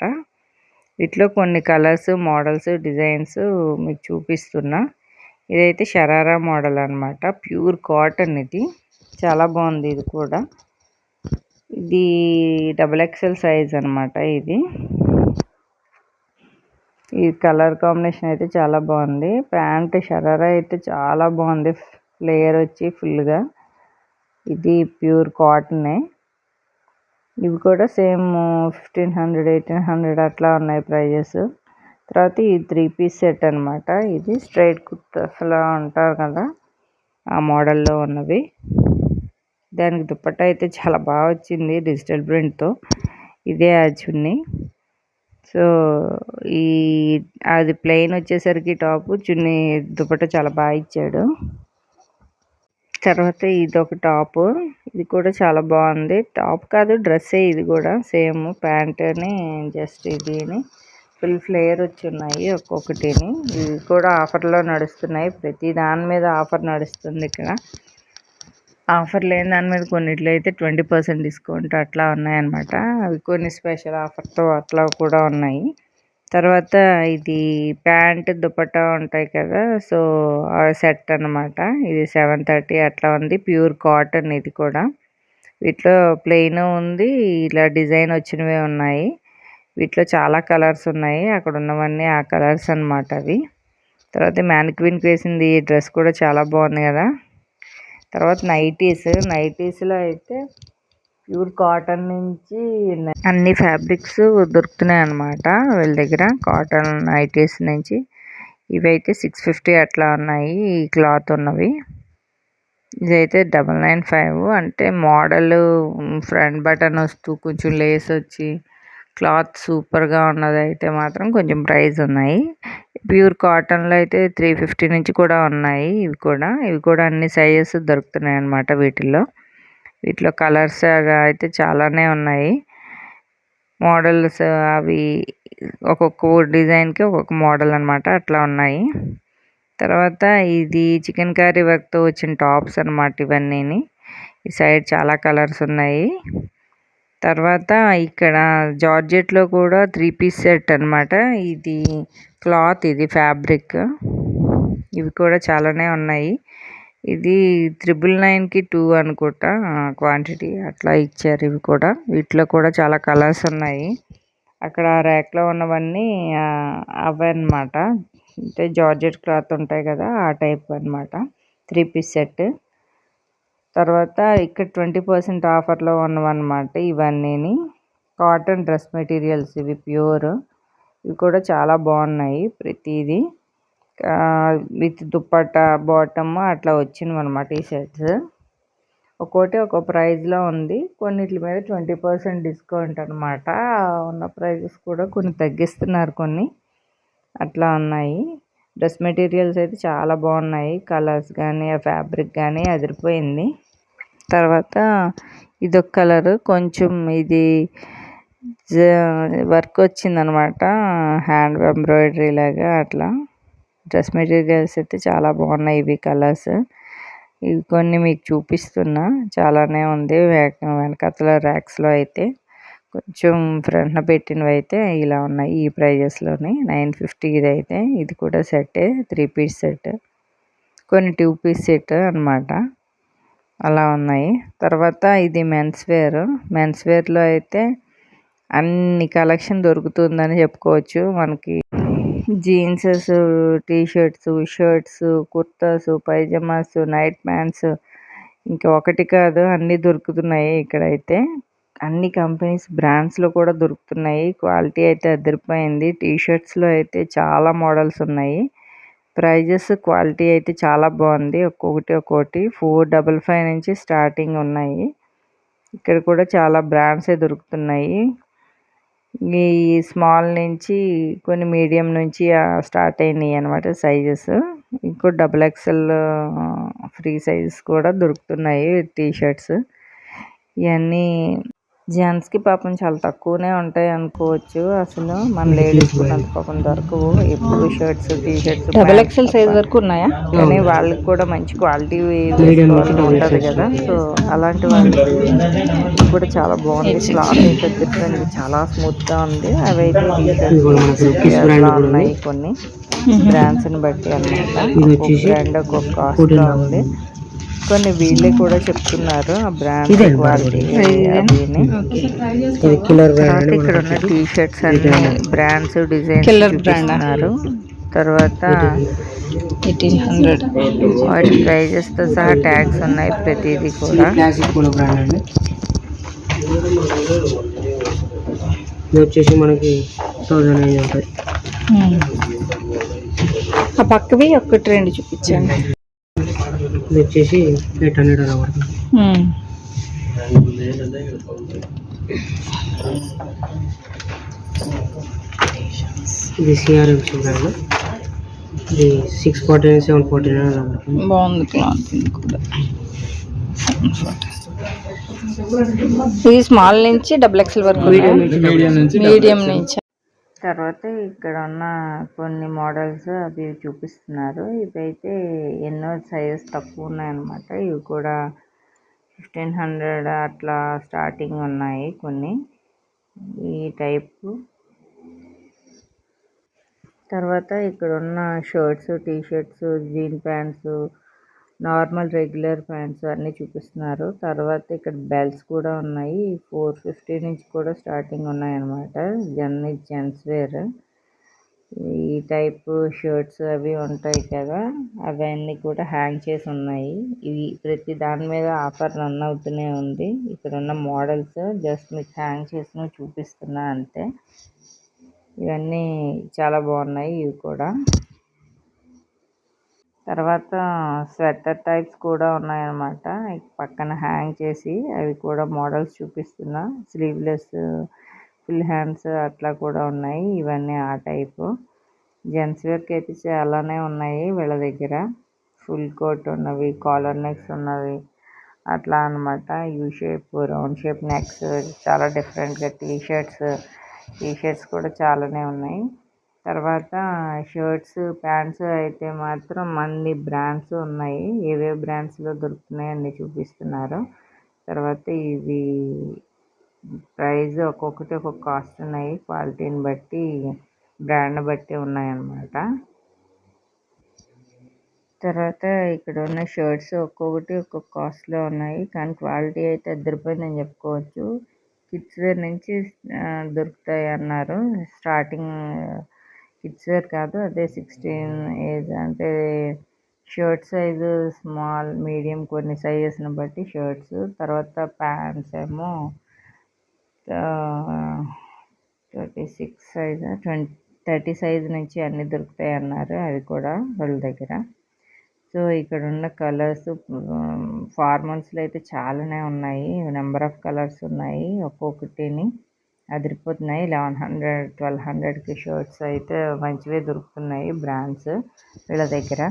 వీటిలో కొన్ని కలర్స్, మోడల్స్, డిజైన్స్ మీకు చూపిస్తున్నా. ఇదైతే షరారా మోడల్ అనమాట. ప్యూర్ కాటన్ ఇది, చాలా బాగుంది. ఇది కూడా ఇది XXL సైజ్ అనమాట. ఇది ఈ కలర్ కాంబినేషన్ అయితే చాలా బాగుంది. ప్యాంట్ షరారా అయితే చాలా బాగుంది. ఫ్లేయర్ వచ్చి ఫుల్గా. ఇది ప్యూర్ కాటనే. ఇవి కూడా సేమ్ 1500 1800 అట్లా ఉన్నాయి ప్రైజెస్. తర్వాత ఈ 3 పీస్ సెట్ అనమాట. ఇది స్ట్రైట్ కుర్తాస్లా అంటారు కదా, ఆ మోడల్లో ఉన్నవి. దానికి దుప్పట్టా అయితే చాలా బాగా వచ్చింది డిజిటల్ ప్రింట్తో. ఇదే ఆ చున్నీ. సో ఈ అది ప్లెయిన్ వచ్చేసరికి టాపు, చున్నీ దుప్పట్టా చాలా బాగా ఇచ్చాడు. తర్వాత ఇది ఒక టాప్. ఇది కూడా చాలా బాగుంది. టాప్ కాదు, డ్రెస్సే ఇది కూడా. సేమ్ ప్యాంట్ అని జస్ట్ ఇది ఫుల్ ఫ్లేయర్ వచ్చి ఉన్నాయి ఒక్కొక్కటిని. ఇవి కూడా ఆఫర్లో నడుస్తున్నాయి. ప్రతి దాని మీద ఆఫర్ నడుస్తుంది ఇక్కడ. ఆఫర్ లేని దాని మీద కొన్నిట్లో అయితే 20% డిస్కౌంట్ అట్లా ఉన్నాయన్నమాట. అవి కొన్ని స్పెషల్ ఆఫర్తో అట్లా కూడా ఉన్నాయి. తర్వాత ఇది ప్యాంట్ దుపట్టా ఉంటాయి కదా, సో ఆ సెట్ అనమాట. ఇది 730 అట్లా ఉంది. ప్యూర్ కాటన్ ఇది కూడా. వీటిలో ప్లెయిన్ ఉంది, ఇలా డిజైన్ వచ్చినవే ఉన్నాయి. వీటిలో చాలా కలర్స్ ఉన్నాయి. అక్కడ ఉన్నవన్నీ ఆ కలర్స్ అనమాట అవి. తర్వాత మ్యానిక్విన్కి వేసింది ఈ డ్రెస్ కూడా చాలా బాగుంది కదా. తర్వాత నైటీస్లో అయితే ప్యూర్ కాటన్ నుంచి అన్ని ఫ్యాబ్రిక్స్ దొరుకుతున్నాయి అన్నమాట వీళ్ళ దగ్గర. కాటన్ నైటీస్ నుంచి ఇవైతే 650 అట్లా ఉన్నాయి ఈ క్లాత్ ఉన్నవి. ఇదైతే 995. అంటే మోడల్ ఫ్రంట్ బటన్ వస్తూ కొంచెం లేస్ వచ్చి క్లాత్ సూపర్గా ఉన్నది అయితే మాత్రం కొంచెం ప్రైస్ ఉన్నాయి. ప్యూర్ కాటన్లో అయితే 350 నుంచి కూడా ఉన్నాయి. ఇవి కూడా అన్ని సైజెస్ దొరుకుతున్నాయి అన్నమాట వీటిలో కలర్స్ అయితే చాలానే ఉన్నాయి. మోడల్స్ అవి ఒక్కొక్క డిజైన్కి ఒక్కొక్క మోడల్ అనమాట అట్లా ఉన్నాయి. తర్వాత ఇది చికెన్ కర్రీ వర్క్తో వచ్చిన టాప్స్ అనమాట ఇవన్నీ. ఈ సైడ్ చాలా కలర్స్ ఉన్నాయి. తర్వాత ఇక్కడ జార్జెట్లో కూడా 3 పీస్ సెట్ అనమాట. ఇది క్లాత్, ఇది ఫ్యాబ్రిక్. ఇవి కూడా చాలానే ఉన్నాయి. ఇది 999కి 2 అనుకుంటా క్వాంటిటీ అట్లా ఇచ్చారు. ఇవి కూడా వీటిలో కూడా చాలా కలర్స్ ఉన్నాయి. అక్కడ ర్యాక్లో ఉన్నవన్నీ అవే అనమాట. అంటే జార్జెట్ క్లాత్ ఉంటాయి కదా, ఆ టైప్ అనమాట 3 పీస్ సెట్. తర్వాత ఇక్కడ 20% ఆఫర్లో ఉన్నవన్నమాట ఇవన్నీ. కాటన్ డ్రెస్ మెటీరియల్స్ ఇవి ప్యూర్. ఇవి కూడా చాలా బాగున్నాయి ప్రతిదీ. విత్ దుప్పట్టా బాటమ్ అట్లా వచ్చినవి అనమాట ఈ సెట్స్. ఒక్కోటి ఒక్కో ప్రైస్లో ఉంది. కొన్నిటి మీద 20% డిస్కౌంట్ అనమాట. ఉన్న ప్రైజెస్ కూడా కొన్ని తగ్గిస్తున్నారు, కొన్ని అట్లా ఉన్నాయి. డ్రెస్ మెటీరియల్స్ అయితే చాలా బాగున్నాయి. కలర్స్ కానీ ఆ ఫ్యాబ్రిక్ కానీ అదిరిపోయింది. తర్వాత ఇదొక కలర్, కొంచెం ఇది వర్క్ వచ్చిందనమాట, హ్యాండ్ ఎంబ్రాయిడరీ లాగా అట్లా. డ్రెస్ మెటీరియల్స్ అయితే చాలా బాగున్నాయి. ఇవి కలర్స్ ఇవి కొన్ని మీకు చూపిస్తున్నా. చాలానే ఉంది. వెనకతల ర్యాక్స్లో అయితే కొంచెం ఫ్రంట్న పెట్టినవి అయితే ఇలా ఉన్నాయి ఈ ప్రైజెస్లోని. 950 ఇదైతే. ఇది కూడా సెట్టే, 3 పీస్ సెట్. కొన్ని 2 పీస్ సెట్ అనమాట అలా ఉన్నాయి. తర్వాత ఇది మెన్స్ వేర్లో అయితే అన్ని కలెక్షన్ దొరుకుతుందని చెప్పుకోవచ్చు మనకి. Jeanses, T-shirts, shirts, kurtas, pyjamas, night pants, ఇంకా ఒకటి కాదు అన్నీ దొరుకుతున్నాయి ఇక్కడైతే. అన్ని కంపెనీస్ బ్రాండ్స్లో కూడా దొరుకుతున్నాయి. క్వాలిటీ అయితే అదిరిపోయింది. టీషర్ట్స్లో అయితే చాలా మోడల్స్ ఉన్నాయి. ప్రైజెస్, క్వాలిటీ అయితే చాలా బాగుంది. ఒక్కొక్కటి 455 నుంచి స్టార్టింగ్ ఉన్నాయి. ఇక్కడ కూడా చాలా బ్రాండ్సే దొరుకుతున్నాయి. ఈ స్మాల్ నుంచి కొన్ని మీడియం నుంచి స్టార్ట్ అయినాయి అనమాట సైజెస్. ఇంకో XXL ఫ్రీ సైజెస్ కూడా దొరుకుతున్నాయి టీషర్ట్స్. ఇవన్నీ జెంట్స్కి పాపం చాలా తక్కువనే ఉంటాయి అనుకోవచ్చు. అసలు మన లేడీస్ కూడా పాపం దొరకవు. ఎప్పుడు షర్ట్స్, టీషర్ట్స్ XXL సైజ్ వరకు ఉన్నాయా, కానీ వాళ్ళకి కూడా మంచి క్వాలిటీ ఉంటుంది కదా. సో అలాంటి వాళ్ళకి కూడా చాలా బాగుంది. క్లాత్ అయితే డిఫరెంట్, చాలా స్మూత్గా ఉంది. అవి అయితే టీషర్ట్స్ ఉన్నాయి కొన్ని బ్రాండ్స్ని బట్టి అనమాట. ఒక్కొక్క బ్రాండ్ ఒక్కొక్క కాస్ట్లో ఉంది. కొన్ని వీళ్ళే కూడా చెప్తున్నారు ఆ బ్రాండ్ క్వాలిటీ అవిని. తర్వాత ఇక్కడ ఉన్న టీ షర్ట్స్ అన్ని బ్రాండ్స్ డిజైన్స్ చూపిస్తున్నారు. తర్వాత 1800 వాటి ప్రైజెస్ తో సహా ట్యాగ్స్ ఉన్నాయి ప్రతిదీ కూడా. ఇది వచ్చేసి మనకి 1900 ఉంటుంది. ఆ పక్కవి ఒకటి రెండు చూపించండి. ఇది వచ్చేసి 800 అలా పడుతుంది. ఇది సిఆర్ఎంసీ బ్రాండ్. ఇది 649 749 అలా పడుతుంది. బాగుంది క్లాత్ కూడా. ఇది స్మాల్ నుంచి XXL వరకు, మీడియం నుంచి. తర్వాత ఇక్కడ ఉన్న కొన్ని మోడల్స్ అవి చూపిస్తున్నారు. ఇవైతే ఎన్నో సైజెస్ తక్కువ ఉన్నాయన్నమాట. ఇవి కూడా 1500 అట్లా స్టార్టింగ్ ఉన్నాయి కొన్ని ఈ టైపు. తర్వాత ఇక్కడ ఉన్న shirts, T shirts, gene pants, normal regular pants అన్నీ చూపిస్తున్నారు. తర్వాత ఇక్కడ బెల్ట్స్ కూడా ఉన్నాయి. 450 నుంచి కూడా స్టార్టింగ్ ఉన్నాయన్నమాట. జెంట్స్ వేర్ ఈ టైప్ షర్ట్స్ అవి ఉంటాయి కదా, అవన్నీ కూడా హ్యాంగ్ చేసి ఉన్నాయి. ఇవి ప్రతి దాని మీద ఆఫర్ రన్ అవుతూనే ఉంది. ఇక్కడ ఉన్న మోడల్స్ జస్ట్ మీకు హ్యాంగ్ చేసి చూపిస్తున్నా అంతే. ఇవన్నీ చాలా బాగున్నాయి ఇవి కూడా. తర్వాత స్వెటర్ టైప్స్ కూడా ఉన్నాయన్నమాట. పక్కన హ్యాంగ్ చేసి అవి కూడా మోడల్స్ చూపిస్తున్నా. స్లీవ్లెస్, ఫుల్ హ్యాండ్స్ అట్లా కూడా ఉన్నాయి. ఇవన్నీ ఆ టైపు. జెంట్స్ వేర్కి అయితే చాలానే ఉన్నాయి వీళ్ళ దగ్గర. ఫుల్ కోట్ ఉన్నవి, కాలర్ నెక్స్ ఉన్నవి అట్లా అనమాట. U shape, round shape necks, చాలా డిఫరెంట్గా టీ షర్ట్స్ కూడా చాలానే ఉన్నాయి. తర్వాత షర్ట్స్, ప్యాంట్స్ అయితే మాత్రం అన్ని బ్రాండ్స్ ఉన్నాయి. ఏవే బ్రాండ్స్లో దొరుకుతున్నాయి అన్నీ చూపిస్తున్నారు. తర్వాత ఇవి ప్రైస్ ఒక్కొక్కటి ఒక్కొక్క కాస్ట్ ఉన్నాయి. క్వాలిటీని బట్టి, బ్రాండ్ బట్టి ఉన్నాయన్నమాట. తర్వాత ఇక్కడ ఉన్న షర్ట్స్ ఒక్కొక్కటి ఒక్కొక్క కాస్ట్లో ఉన్నాయి. కానీ క్వాలిటీ అయితే అద్దరిపోయిందని చెప్పుకోవచ్చు. కిడ్స్ వేర్ నుంచి దొరుకుతాయి అన్నారు. స్టార్టింగ్ కిడ్స్ వేర్ కాదు, అదే 16 ఏజ్ అంటే షర్ట్ సైజు స్మాల్, మీడియం కొన్ని సైజెస్ని బట్టి షర్ట్స్. తర్వాత ప్యాంట్స్ ఏమో 36 సైజ్, 30 సైజ్ నుంచి అన్నీ దొరుకుతాయి అన్నారు. అవి కూడా వాళ్ళ దగ్గర. సో ఇక్కడ ఉన్న కలర్స్ ఫార్మల్స్లో అయితే చాలానే ఉన్నాయి. నెంబర్ ఆఫ్ కలర్స్ ఉన్నాయి. ఒక్కొక్కటిని అదిరిపోతున్నాయి. 1100 1200కి షర్ట్స్ అయితే మంచివే దొరుకుతున్నాయి బ్రాండ్స్ వీళ్ళ దగ్గర.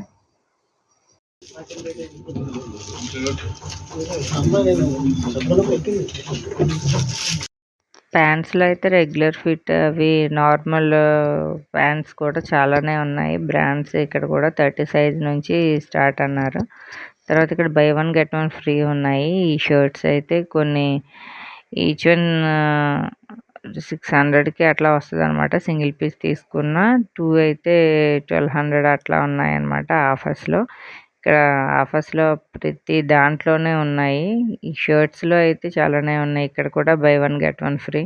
ప్యాంట్స్లో అయితే రెగ్యులర్ ఫిట్ అవి నార్మల్ ప్యాంట్స్ కూడా చాలానే ఉన్నాయి. బ్రాండ్స్ ఇక్కడ కూడా 30 సైజ్ నుంచి స్టార్ట్ అన్నారు. తర్వాత ఇక్కడ బై 1 గెట్ 1 ఫ్రీ ఉన్నాయి. ఈ షర్ట్స్ అయితే కొన్ని ఈచ్ వన్ 600కి అట్లా వస్తుంది అనమాట. సింగిల్ పీస్ తీసుకున్న 2 అయితే 1200 అట్లా ఉన్నాయన్నమాట ఆఫర్స్లో. ఇక్కడ ఆఫర్స్లో ప్రతి దాంట్లోనే ఉన్నాయి. ఈ షర్ట్స్లో అయితే చాలానే ఉన్నాయి. ఇక్కడ కూడా బై 1 గెట్ 1 ఫ్రీ.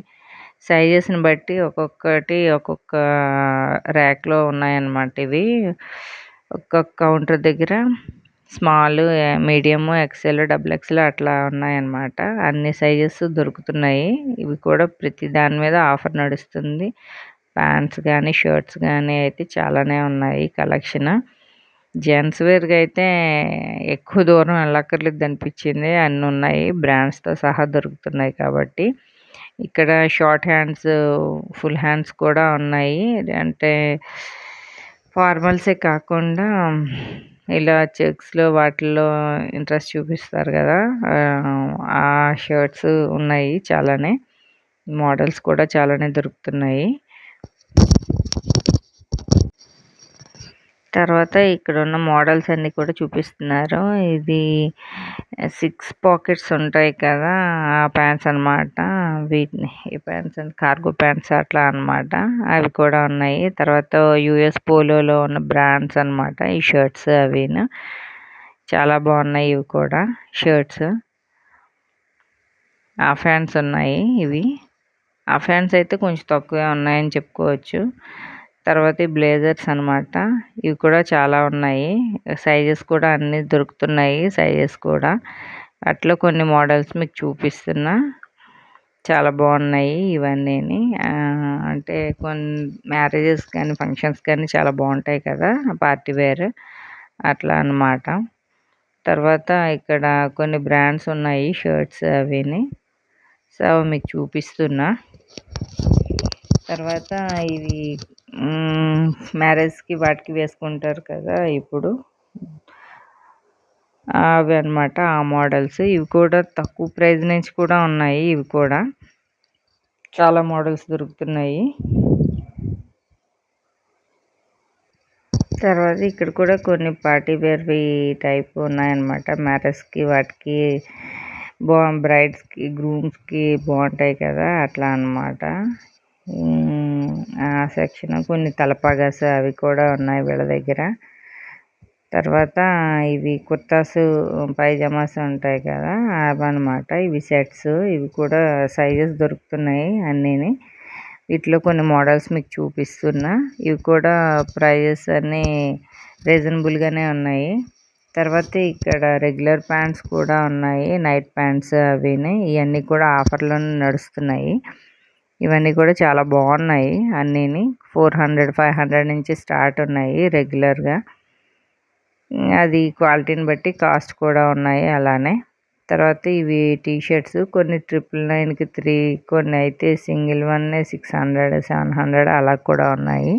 సైజెస్ని బట్టి ఒక్కొక్కటి ఒక్కొక్క ర్యాక్లో ఉన్నాయన్నమాట. ఇవి ఒక్కొక్క కౌంటర్ దగ్గర స్మాల్, మీడియం, XL, XXL అట్లా ఉన్నాయన్నమాట. అన్ని సైజెస్ దొరుకుతున్నాయి. ఇవి కూడా ప్రతి దాని మీద ఆఫర్ నడుస్తుంది. ప్యాంట్స్ కానీ షర్ట్స్ కానీ అయితే చాలానే ఉన్నాయి కలెక్షన్. జెంట్స్ వేర్కి అయితే ఎక్కువ దూరం వెళ్ళక్కర్లేదు అనిపించింది. అన్నీ ఉన్నాయి, బ్రాండ్స్తో సహా దొరుకుతున్నాయి కాబట్టి. ఇక్కడ షార్ట్ హ్యాండ్స్, ఫుల్ హ్యాండ్స్ కూడా ఉన్నాయి. అంటే ఫార్మల్సే కాకుండా ఇలా చెక్స్లో వాటిల్లో ఇంట్రెస్ట్ చూపిస్తారు కదా, ఆ షర్ట్స్ ఉన్నాయి చాలానే. మోడల్స్ కూడా చాలానే దొరుకుతున్నాయి. తర్వాత ఇక్కడ ఉన్న మోడల్స్ అన్నీ కూడా చూపిస్తున్నారు. ఇది 6 పాకెట్స్ ఉంటాయి కదా, ఆ ప్యాంట్స్ అనమాట. వీటిని ఈ ప్యాంట్స్ కార్గో ప్యాంట్స్ అట్లా అనమాట. అవి కూడా ఉన్నాయి. తర్వాత US పోలోలో ఉన్న బ్రాండ్స్ అనమాట ఈ షర్ట్స్ అవిను. చాలా బాగున్నాయి ఇవి కూడా షర్ట్స్. హాఫ్ హ్యాండ్స్ ఉన్నాయి ఇవి. హాఫ్ హ్యాండ్స్ అయితే కొంచెం తక్కువే ఉన్నాయని చెప్పుకోవచ్చు. తర్వాత ఈ బ్లేజర్స్ అనమాట. ఇవి కూడా చాలా ఉన్నాయి. సైజెస్ కూడా అన్నీ దొరుకుతున్నాయి సైజెస్ కూడా. అట్లా కొన్ని మోడల్స్ మీకు చూపిస్తున్నా. చాలా బాగున్నాయి ఇవన్నీని. అంటే కొన్ని మ్యారేజెస్ కానీ ఫంక్షన్స్ కానీ చాలా బాగుంటాయి కదా పార్టీ వేర్ అట్లా అన్నమాట. తర్వాత ఇక్కడ కొన్ని బ్రాండ్స్ ఉన్నాయి షర్ట్స్ అవిని. సో అవి మీకు చూపిస్తున్నా. తర్వాత ఇవి మ్యారేజ్కి వాటికి వేసుకుంటారు కదా ఇప్పుడు, అవి అనమాట ఆ మోడల్స్. ఇవి కూడా తక్కువ ప్రైస్ నుంచి కూడా ఉన్నాయి. ఇవి కూడా చాలా మోడల్స్ దొరుకుతున్నాయి. తర్వాత ఇక్కడ కూడా కొన్ని పార్టీ వేర్వి టైప్ ఉన్నాయన్నమాట. మ్యారేజ్కి వాటికి బ్రైడ్స్కి గ్రూమ్స్కి బాగుంటాయి కదా అట్లా అన్నమాట. ఆ సెక్షన్ కొన్ని తలపాగాస్ అవి కూడా ఉన్నాయి వీళ్ళ దగ్గర. తర్వాత ఇవి కుర్తాస్ పైజామాస్ ఉంటాయి కదా అవన్నమాట. ఇవి సెట్స్. ఇవి కూడా సైజెస్ దొరుకుతున్నాయి అన్నీని. వీటిలో కొన్ని మోడల్స్ మీకు చూపిస్తున్నా. ఇవి కూడా ప్రైజెస్ అన్నీ రీజనబుల్గానే ఉన్నాయి. తర్వాత ఇక్కడ రెగ్యులర్ ప్యాంట్స్ కూడా ఉన్నాయి. నైట్ ప్యాంట్స్ అవిని. ఇవన్నీ కూడా ఆఫర్లోనే నడుస్తున్నాయి. ఇవన్నీ కూడా చాలా బాగున్నాయి అన్నీని. 400 500 నుంచి స్టార్ట్ ఉన్నాయి రెగ్యులర్గా. అది క్వాలిటీని బట్టి కాస్ట్ కూడా ఉన్నాయి అలానే. తర్వాత ఇవి టీషర్ట్స్ కొన్ని 999కి 3, కొన్ని అయితే సింగిల్ 600 700 అలా కూడా ఉన్నాయి.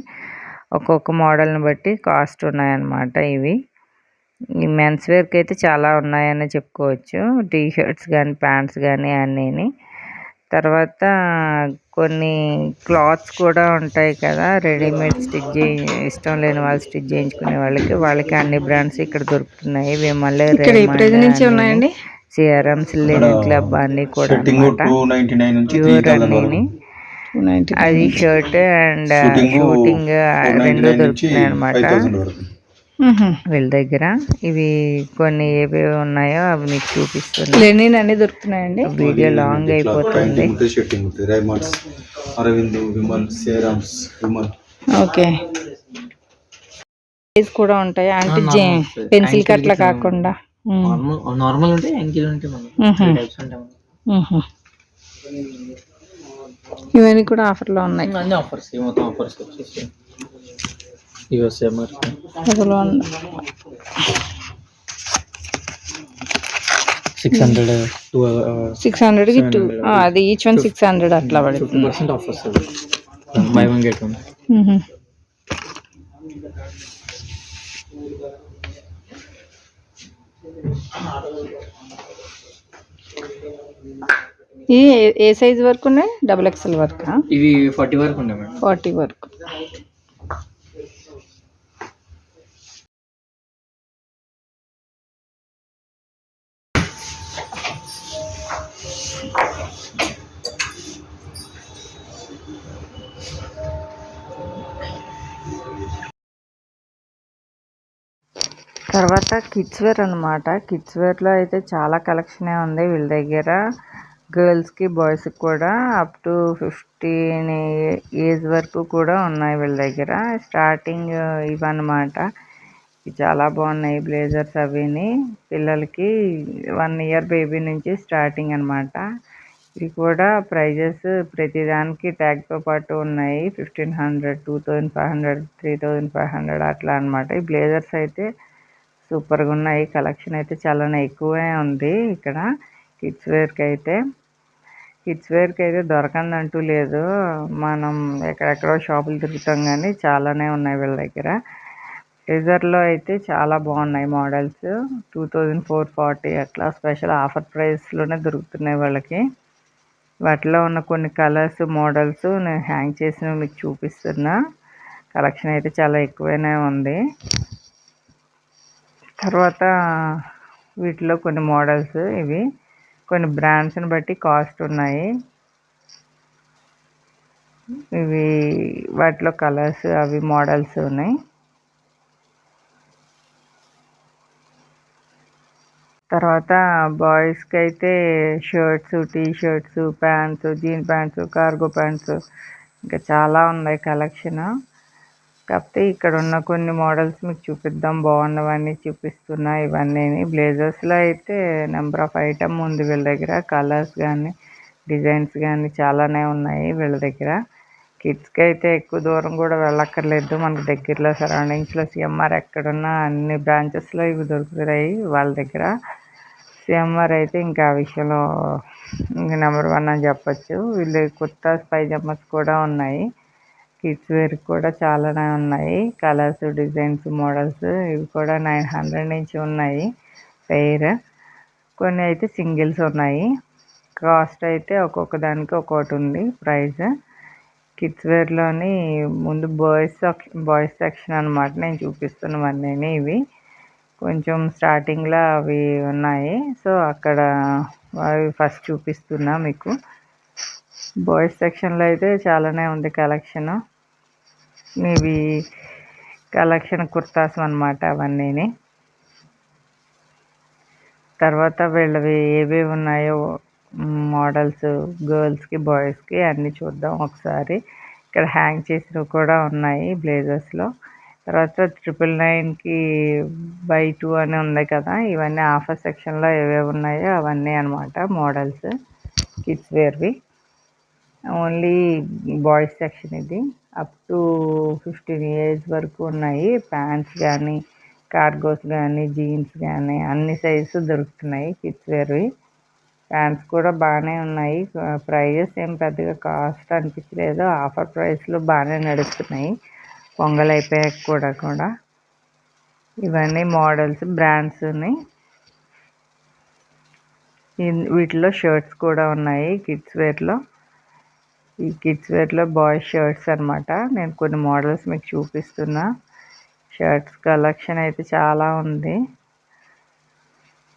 ఒక్కొక్క మోడల్ని బట్టి కాస్ట్ ఉన్నాయన్నమాట ఇవి. ఈ మెన్స్ వేర్కి అయితే చాలా ఉన్నాయని చెప్పుకోవచ్చు. టీషర్ట్స్ కానీ ప్యాంట్స్ కానీ అన్నీని. తర్వాత కొన్ని క్లాత్స్ కూడా ఉంటాయి కదా రెడీమేడ్ ఇష్టం లేని వాళ్ళు స్టిచ్ చేయించుకునే వాళ్ళకి అన్ని బ్రాండ్స్ ఇక్కడ దొరుకుతున్నాయి. విమల్, రేమండ్, సిఆర్ఎం, సిలిన్ క్లబ్ అన్నీ కూడా అన్నమాట. ప్యూర్ అన్నీని. అది షర్ట్ అండ్ షూటింగ్ రెండు దొరుకుతున్నాయి అనమాట వీళ్ళ దగ్గర. ఇవి కొన్ని ఏవేవి ఉన్నాయో అవి మీకు చూపిస్తుంది. లెనిన్ అన్ని దొరుకుతున్నాయండి. వీడియో లాంగ్ అయిపోతుంది. ఓకే. సైజ్ కూడా ఉంటాయి అంటే పెన్సిల్ కట్ల కాకుండా నార్మల్ ఉంటాయి, యాంకిల్ ఉంటాయి, మనకి టైప్స్ ఉంటాయి. ఇవన్నీ కూడా ఆఫర్లో ఉన్నాయి. అన్ని ఆఫర్స్, మొత్తం ఆఫర్స్ వచ్చేసి ఇవి వస్తాయి మరి. 600కి 2, అది ఈచ్ వన్ 600 అట్లా పడుతుంది. 50% ఆఫ్ వస్తుంది. By one get one. ఇది ఏ సైజ్ వరకు ఉన్నాయి? XXL వరకు. ఇవి 40 వరకు ఉన్నాయి మేడం. 40 వరకు. తర్వాత కిడ్స్ వేర్ అనమాట. కిడ్స్ వేర్లో అయితే చాలా కలెక్షనే ఉంది వీళ్ళ దగ్గర. గర్ల్స్కి బాయ్స్కి కూడా అప్ టు 15 ఏజ్ వరకు కూడా ఉన్నాయి వీళ్ళ దగ్గర. స్టార్టింగ్ ఇవన్నమాట. చాలా బాగున్నాయి బ్లేజర్స్ అవిని. పిల్లలకి 1 ఇయర్ బేబీ నుంచి స్టార్టింగ్ అనమాట. ఇవి కూడా ప్రైజెస్ ప్రతిదానికి ట్యాగ్తో పాటు ఉన్నాయి. 1500, 2500, 3500 అట్లా అనమాట. ఈ బ్లేజర్స్ అయితే సూపర్గా ఉన్నాయి. కలెక్షన్ అయితే చాలానే ఎక్కువే ఉంది ఇక్కడ కిడ్స్ వేర్కి అయితే. కిడ్స్ వేర్కి అయితే దొరకందంటూ లేదు. మనం ఎక్కడెక్కడో షాపులు తిరుగుతాం కానీ చాలానే ఉన్నాయి వీళ్ళ దగ్గర. లేజర్లో అయితే చాలా బాగున్నాయి మోడల్స్. 2440 అట్లా స్పెషల్ ఆఫర్ ప్రైస్లోనే దొరుకుతున్నాయి వాళ్ళకి. వాటిలో ఉన్న కొన్ని కలర్స్ మోడల్స్ నేను హ్యాంగ్ చేసినవి మీకు చూపిస్తున్నా. కలెక్షన్ అయితే చాలా ఎక్కువనే ఉంది. తర్వాత వీటిలో కొన్ని మోడల్స్ ఇవి కొన్ని బ్రాండ్స్ని బట్టి కాస్ట్ ఉన్నాయి. ఇవి వాటిలో కలర్స్ అవి మోడల్స్ ఉన్నాయి. తర్వాత బాయ్స్కి అయితే shirts, T shirts, pants, gene pants, cargo pants ఇంకా చాలా ఉన్నాయి కలెక్షన్. కాకపోతే ఇక్కడ ఉన్న కొన్ని మోడల్స్ మీకు చూపిద్దాం, బాగున్నవన్నీ చూపిస్తున్నా. ఇవన్నీ బ్లేజర్స్లో అయితే నెంబర్ ఆఫ్ ఐటమ్ ఉంది వీళ్ళ దగ్గర. కలర్స్ కానీ డిజైన్స్ కానీ చాలానే ఉన్నాయి వీళ్ళ దగ్గర. కిడ్స్కి అయితే ఎక్కువ దూరం కూడా వెళ్ళక్కర్లేదు, మనకు దగ్గరలో సరౌండింగ్స్లో సిఎంఆర్ ఎక్కడున్నా అన్ని బ్రాంచెస్లో ఇవి దొరుకుతాయి వాళ్ళ దగ్గర. సిఎంఆర్ అయితే ఇంకా ఆ విషయంలో ఇంకా నెంబర్ 1 అని చెప్పచ్చు. వీళ్ళు కుర్తాస్, పైజామాస్ కూడా ఉన్నాయి. కిడ్స్ వేర్ కూడా చాలానే ఉన్నాయి. కలర్స్, డిజైన్స్, మోడల్స్ ఇవి కూడా 900 నుంచి ఉన్నాయి పెయిర్. కొన్ని అయితే సింగిల్స్ ఉన్నాయి. కాస్ట్ అయితే ఒక్కొక్క దానికి ఒక్కొక్కటి ఉంది ప్రైస్. కిడ్స్ వేర్లోని ముందు బాయ్స్ సెక్షన్ అనమాట నేను చూపిస్తున్నవన్నీ. ఇవి కొంచెం స్టార్టింగ్లో అవి ఉన్నాయి, సో అక్కడ అవి ఫస్ట్ చూపిస్తున్నా మీకు. బాయ్స్ సెక్షన్లో అయితే చాలానే ఉంది కలెక్షన్. ఇవి కలెక్షన్ కుర్తాస్ అనమాట అవన్నీ. తర్వాత వీళ్ళవి ఏవేవి ఉన్నాయో మోడల్స్ గర్ల్స్కి, బాయ్స్కి అన్నీ చూద్దాం ఒకసారి. ఇక్కడ హ్యాంగ్ చేసినవి కూడా ఉన్నాయి బ్లేజర్స్లో. తర్వాత 999కి బై 2 అని ఉంది కదా, ఇవన్నీ ఆఫర్ సెక్షన్లో ఏవేవి ఉన్నాయో అవన్నీ అనమాట మోడల్స్ కిడ్స్ వేర్వి. ఓన్లీ బాయ్స్ సెక్షన్ ఇది. అప్ టు 15 ఇయర్స్ వరకు ఉన్నాయి. ప్యాంట్స్ కానీ, కార్గోస్ కానీ, జీన్స్ కానీ అన్ని సైజెస్ దొరుకుతున్నాయి కిడ్స్ వేర్వి. ప్యాంట్స్ కూడా బాగానే ఉన్నాయి. ప్రైజెస్ ఏం పెద్దగా కాస్ట్ అనిపించలేదు, ఆఫర్ ప్రైస్లో బాగానే నడుస్తున్నాయి పొంగల్ అయిపోయాక కూడా. ఇవన్నీ మోడల్స్ బ్రాండ్స్ని. వీటిలో షర్ట్స్ కూడా ఉన్నాయి కిడ్స్ వేర్లో. ఈ కిడ్స్ వేర్లో బాయ్స్ షర్ట్స్ అనమాట. నేను కొన్ని మోడల్స్ మీకు చూపిస్తున్నా. షర్ట్స్ కలెక్షన్ అయితే చాలా ఉంది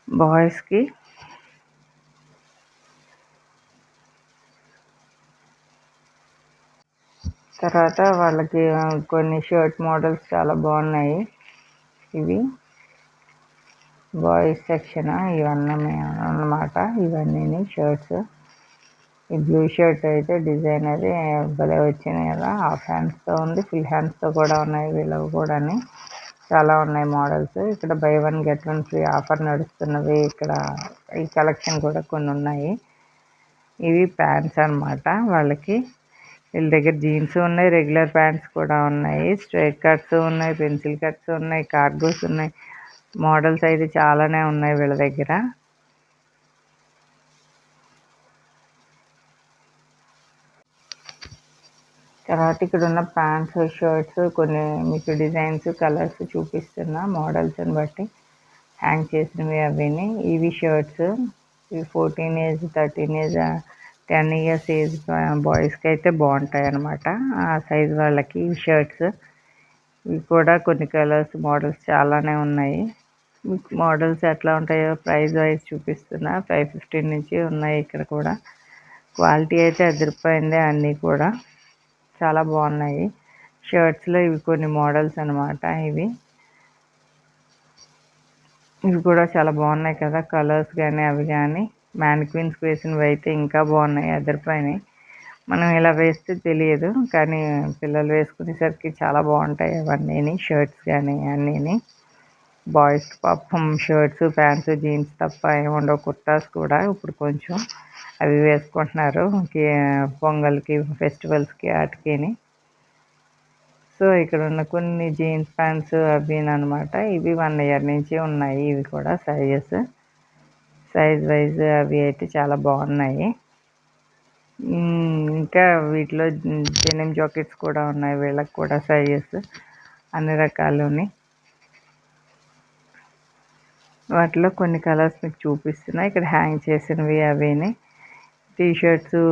బాయ్స్కి. తర్వాత వాళ్ళకి కొన్ని షర్ట్ మోడల్స్ చాలా బాగున్నాయి. ఇవి బాయ్స్ సెక్షన్ ఇవన్నీ అన్నమాట. ఇవన్నీ షర్ట్స్. ఈ బ్లూ షర్ట్ అయితే డిజైన్ అది భలే వచ్చినాయి కదా, హాఫ్ హ్యాండ్స్తో ఉంది, ఫుల్ హ్యాండ్స్తో కూడా ఉన్నాయి వీళ్ళవి కూడా. చాలా ఉన్నాయి మోడల్స్. ఇక్కడ బై 1 గెట్ 1 ఫ్రీ ఆఫర్ నడుస్తున్నవి. ఇక్కడ ఈ కలెక్షన్ కూడా కొన్ని ఉన్నాయి. ఇవి ప్యాంట్స్ అనమాట వాళ్ళకి. వీళ్ళ దగ్గర జీన్స్ ఉన్నాయి, రెగ్యులర్ ప్యాంట్స్ కూడా ఉన్నాయి, స్ట్రైట్ కట్స్ ఉన్నాయి, పెన్సిల్ కట్స్ ఉన్నాయి, కార్గోస్ ఉన్నాయి. మోడల్స్ అయితే చాలానే ఉన్నాయి వీళ్ళ దగ్గర. తర్వాత ఇక్కడ ఉన్న ప్యాంట్స్, షర్ట్స్ కొన్ని మీకు డిజైన్స్, కలర్స్ చూపిస్తున్నా మోడల్స్ని బట్టి హ్యాంగ్ చేసినవి అవిని. ఇవి షర్ట్స్. ఇవి 14 ఏజ్, 13 ఏజ్, 10 ఇయర్స్ ఏజ్ బాయ్స్కి అయితే బాగుంటాయి అన్నమాట, ఆ సైజ్ వాళ్ళకి ఈ షర్ట్స్. ఇవి కూడా కొన్ని కలర్స్, మోడల్స్ చాలానే ఉన్నాయి. మీకు మోడల్స్ ఎట్లా ఉంటాయో ప్రైస్ వైజ్ చూపిస్తున్నా. 515 నుంచి ఉన్నాయి ఇక్కడ కూడా. క్వాలిటీ అయితే అదిరిపోయింది అన్నీ కూడా, చాలా బాగున్నాయి. షర్ట్స్లో ఇవి కొన్ని మోడల్స్ అనమాట. ఇవి కూడా చాలా బాగున్నాయి కదా, కలర్స్ కానీ అవి కానీ. మ్యానిక్విన్స్కి వేసినవి అయితే ఇంకా బాగున్నాయి, అదిరిపోయినాయి. మనం ఇలా వేస్తే తెలియదు, కానీ పిల్లలు వేసుకునేసరికి చాలా బాగుంటాయి అవన్నీ షర్ట్స్ కానీ అన్నీ. బాయ్స్ పాపం షర్ట్స్, ప్యాంట్స్, జీన్స్ తప్ప ఏముండవు. కుర్తాస్ కూడా ఇప్పుడు కొంచెం అవి వేసుకుంటున్నారు పొంగల్కి, ఫెస్టివల్స్కి వాటికి. సో ఇక్కడ ఉన్న కొన్ని జీన్స్ ప్యాంట్స్ అవి అనమాట. ఇవి 1 ఇయర్ నుంచి ఉన్నాయి. ఇవి కూడా సైజ్ వైజ్ అవి అయితే చాలా బాగున్నాయి. ఇంకా వీటిలో డెనిమ్ జాకెట్స్ కూడా ఉన్నాయి వీళ్ళకి కూడా. సైజెస్ అన్ని రకాలుని. వాటిలో కొన్ని కలర్స్ మీకు చూపిస్తున్నాయి. ఇక్కడ హ్యాంగ్ చేసినవి అవిని. టీ షర్ట్స్,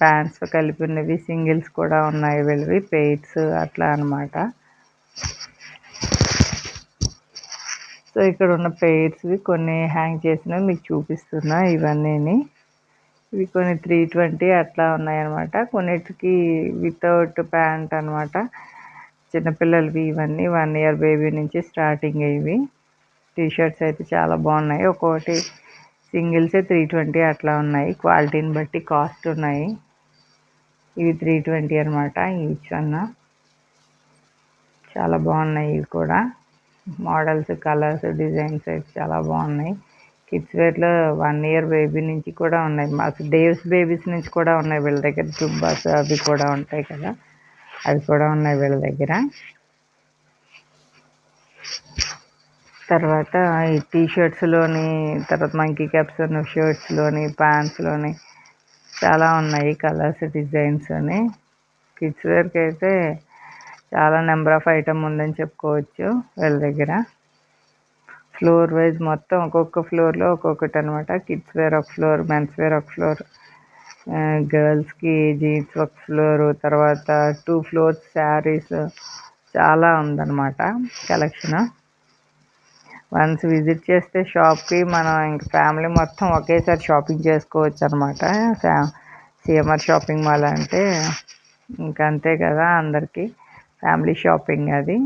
ప్యాంట్స్ కలిపినవి సింగిల్స్ కూడా ఉన్నాయి వీళ్ళవి, పెయిర్స్ అట్లా అనమాట. సో ఇక్కడ ఉన్న పెయిర్స్వి కొన్ని హ్యాంగ్ చేసినవి మీకు చూపిస్తున్నా ఇవన్నీ. ఇవి కొన్ని 320 అట్లా ఉన్నాయన్నమాట. కొన్నిటికి వితౌట్ ప్యాంట్ అనమాట, చిన్నపిల్లలవి ఇవన్నీ. 1 ఇయర్ బేబీ నుంచి స్టార్టింగ్ ఇవి. టీ షర్ట్స్ అయితే చాలా బాగున్నాయి. ఒక్కొక్కటి సింగిల్సే 320 అట్లా ఉన్నాయి. క్వాలిటీని బట్టి కాస్ట్ ఉన్నాయి. ఇవి 320 అనమాట ఈచ్ వన్. చాలా బాగున్నాయి ఇవి కూడా. మోడల్స్, కలర్స్, డిజైన్స్ అయితే చాలా బాగున్నాయి. కిడ్స్ వేర్లో 1 ఇయర్ బేబీ నుంచి కూడా ఉన్నాయి. మాకు డేవ్స్ బేబీస్ నుంచి కూడా ఉన్నాయి వీళ్ళ దగ్గర. జుబ్బాస్ అవి కూడా ఉంటాయి కదా, అవి కూడా ఉన్నాయి వీళ్ళ దగ్గర. తర్వాత ఈ టీ షర్ట్స్లోని, తర్వాత మంకీ క్యాప్స్ షర్ట్స్లోని, ప్యాంట్స్లోని చాలా ఉన్నాయి కలర్స్, డిజైన్స్ అని. కిడ్స్ వేర్కి అయితే చాలా నెంబర్ ఆఫ్ ఐటమ్ ఉందని చెప్పుకోవచ్చు వీళ్ళ దగ్గర. ఫ్లోర్ వైజ్ మొత్తం ఒక్కొక్క ఫ్లోర్లో ఒక్కొక్కటి అనమాట. కిడ్స్ వేర్ ఒక ఫ్లోర్, మెన్స్ వేర్ ఒక ఫ్లోర్, గర్ల్స్కి జీన్స్ ఒక ఫ్లోరు, తర్వాత 2 ఫ్లోర్స్ శారీస్, చాలా ఉందన్నమాట కలెక్షన్. వన్స్ విజిట్ చేస్తే షాప్కి మనం ఇంక ఫ్యామిలీ మొత్తం ఒకేసారి షాపింగ్ చేసుకోవచ్చు అనమాట. సిఎంఆర్ షాపింగ్ మాల్ అంటే ఇంక అంతే కదా, అందరికీ ఫ్యామిలీ షాపింగ్ అది.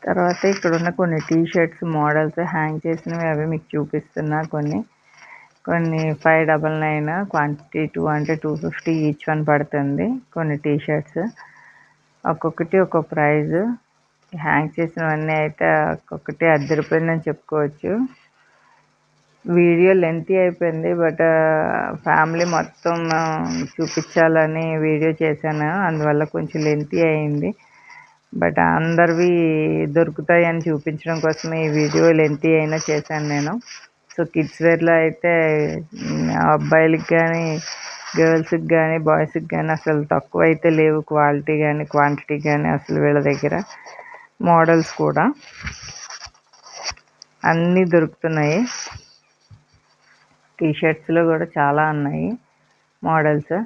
తర్వాత ఇక్కడ ఉన్న కొన్ని టీ షర్ట్స్ మోడల్స్ హ్యాంగ్ చేసినవి అవి మీకు చూపిస్తున్నా. కొన్ని 599, క్వాంటిటీ 2 అంటే 250 ఈచ్ వన్ పడుతుంది. కొన్ని టీ షర్ట్స్ ఒక్కొక్కటి ఒక్కొక్క ప్రైజ్. హ్యాంగ్ చేసినవన్నీ అయితే ఒక్కొక్కటి రూ. 10 చెప్పుకోవచ్చు. వీడియో లెంతీ అయిపోయింది, బట్ ఫ్యామిలీ మొత్తం చూపించాలని వీడియో చేశాను, అందువల్ల కొంచెం లెంతీ అయింది. బట్ అందరివి దొరుకుతాయని చూపించడం కోసమే ఈ వీడియో లెంతీ అయినా చేశాను నేను. సో కిడ్స్ వేర్లో అయితే అబ్బాయిలకి కానీ, గర్ల్స్కి కానీ, బాయ్స్కి కానీ అసలు తక్కువ అయితే లేవు. క్వాలిటీ కానీ, క్వాంటిటీ కానీ అసలు వీళ్ళ దగ్గర. మోడల్స్ కూడా అన్నీ దొరుకుతున్నాయి. టీ షర్ట్స్లో కూడా చాలా ఉన్నాయి మోడల్స్.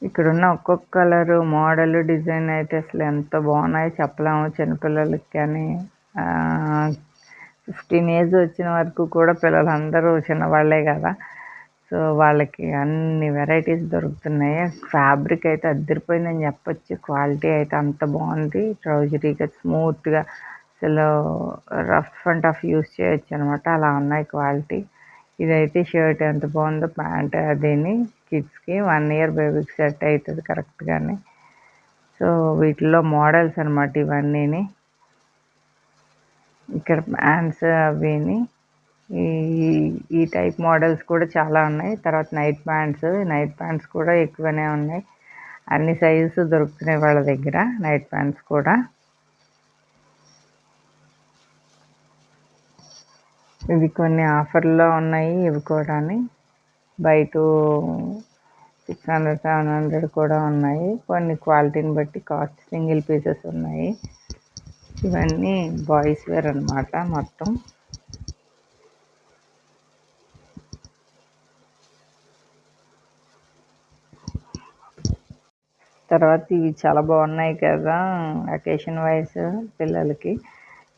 ఇక్కడున్న ఒక్కొక్క కలరు, మోడల్, డిజైన్ అయితే అసలు ఎంత బాగున్నాయో చెప్పలేము. చిన్నపిల్లలకి కానీ 15 ఏజ్ వచ్చిన వరకు కూడా పిల్లలందరూ చిన్నవాళ్ళే కదా, సో వాళ్ళకి అన్ని వెరైటీస్ దొరుకుతున్నాయి. ఫ్యాబ్రిక్ అయితే అద్దరిపోయిందని చెప్పొచ్చు. క్వాలిటీ అయితే అంత బాగుంది. ట్రౌజరీగా స్మూత్గా, అసలు రఫ్ అండ్ టఫ్ యూస్ చేయొచ్చు అనమాట, అలా ఉన్నాయి క్వాలిటీ. ఇదైతే షర్ట్ ఎంత బాగుందో, ప్యాంట్ అదేని కిడ్స్కి 1 ఇయర్ బేబీకి సెట్ అవుతుంది కరెక్ట్గానే. సో వీటిలో మోడల్స్ అనమాట ఇవన్నీని. ఇక్కడ ప్యాంట్స్ అవిని ఈ టైప్ మోడల్స్ కూడా చాలా ఉన్నాయి. తర్వాత నైట్ ప్యాంట్స్ కూడా ఎక్కువనే ఉన్నాయి. అన్ని సైజెస్ దొరుకుతున్నాయి వాళ్ళ దగ్గర నైట్ ప్యాంట్స్ కూడా. ఇవి కొన్ని ఆఫర్లో ఉన్నాయి. ఇవి కూడా బై 2 600, 700 కూడా ఉన్నాయి. కొన్ని క్వాలిటీని బట్టి కాస్ట్, సింగిల్ పీసెస్ ఉన్నాయి. ఇవన్నీ బాయ్స్ వేర్ అనమాట మొత్తం. తర్వాత ఇవి చాలా బాగున్నాయి కదా, అకేషన్ వైజ్ పిల్లలకి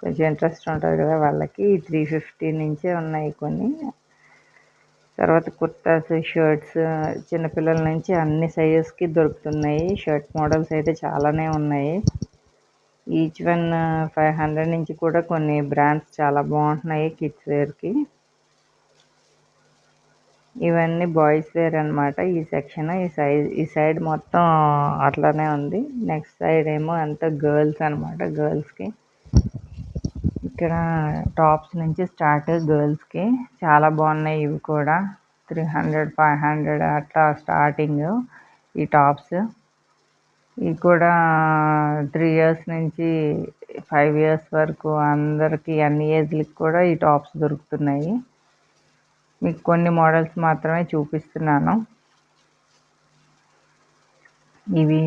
కొంచెం ఇంట్రెస్ట్ ఉంటుంది కదా వాళ్ళకి. 350 నుంచే ఉన్నాయి కొన్ని. తర్వాత కుర్తాస్, షర్ట్స్ చిన్నపిల్లల నుంచి అన్ని సైజెస్కి దొరుకుతున్నాయి. షర్ట్ మోడల్స్ అయితే చాలానే ఉన్నాయి. ఈచ్ వన్ 500 నుంచి కూడా కొన్ని బ్రాండ్స్ చాలా బాగుంటున్నాయి కిడ్స్ వేర్కి. ఇవన్నీ బాయ్స్ వేర్ అనమాట. ఈ సెక్షన్, ఈ సైడ్ మొత్తం అట్లానే ఉంది. నెక్స్ట్ సైడ్ ఏమో అంతా గర్ల్స్ అనమాట. గర్ల్స్కి ఇక్కడ టాప్స్ నుంచి స్టార్ట్. గర్ల్స్కి చాలా బాగున్నాయి. ఇవి కూడా 300, 500 అట్లా స్టార్టింగ్ ఈ టాప్స్. ఇవి కూడా 3 ఇయర్స్ నుంచి 5 ఇయర్స్ వరకు అందరికీ, అన్ని ఏజ్లకి కూడా ఈ టాప్స్ దొరుకుతున్నాయి. మీకు కొన్ని మోడల్స్ మాత్రమే చూపిస్తున్నాను. ఇవి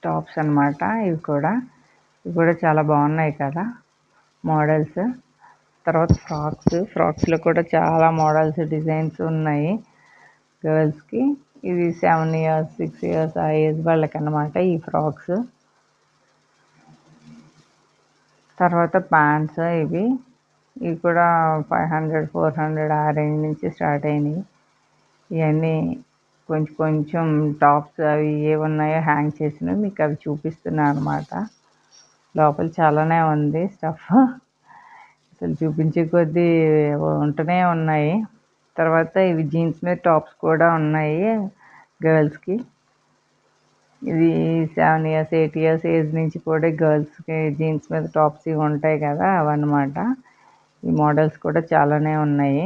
టాప్స్ అనమాట. ఇవి కూడా చాలా బాగున్నాయి కదా మోడల్స్. తర్వాత ఫ్రాక్స్లో కూడా చాలా మోడల్స్, డిజైన్స్ ఉన్నాయి గర్ల్స్కి. ఇవి 7 ఇయర్స్, 6 ఇయర్స్ ఆ ఏజ్ వాళ్ళకి అన్నమాట ఈ ఫ్రాక్స్. తర్వాత ప్యాంట్స్, ఇవి ఇవి కూడా 500, 400 ఆ రేంజ్ నుంచి స్టార్ట్ అయినాయి. ఇవన్నీ కొంచెం కొంచెం టాప్స్ అవి ఏమున్నాయో హ్యాంగ్ చేసినవి మీకు అవి చూపిస్తున్నాను అనమాట. లోపల చాలానే ఉంది స్టఫ్, అసలు చూపించే కొద్దీ ఉంటూనే ఉన్నాయి. తర్వాత ఇవి జీన్స్ మీద టాప్స్ కూడా ఉన్నాయి గర్ల్స్కి. ఇది 7 ఇయర్స్ 8 ఇయర్స్ ఏజ్ నుంచి కూడా గర్ల్స్కి జీన్స్ మీద టాప్స్ ఇవి ఉంటాయి కదా, అవన్నమాట. ఈ మోడల్స్ కూడా చాలానే ఉన్నాయి.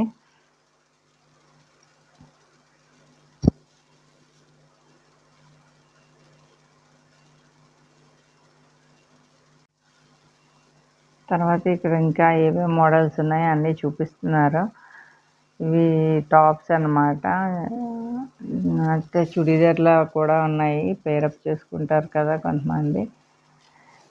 తర్వాత ఇక్కడ ఇంకా ఏమేమి మోడల్స్ ఉన్నాయో అన్నీ చూపిస్తున్నారు. ఇవి టాప్స్ అన్నమాట. అంటే చుడీదార్లా కూడా ఉన్నాయి, పేరప్ చేసుకుంటారు కదా కొంతమంది.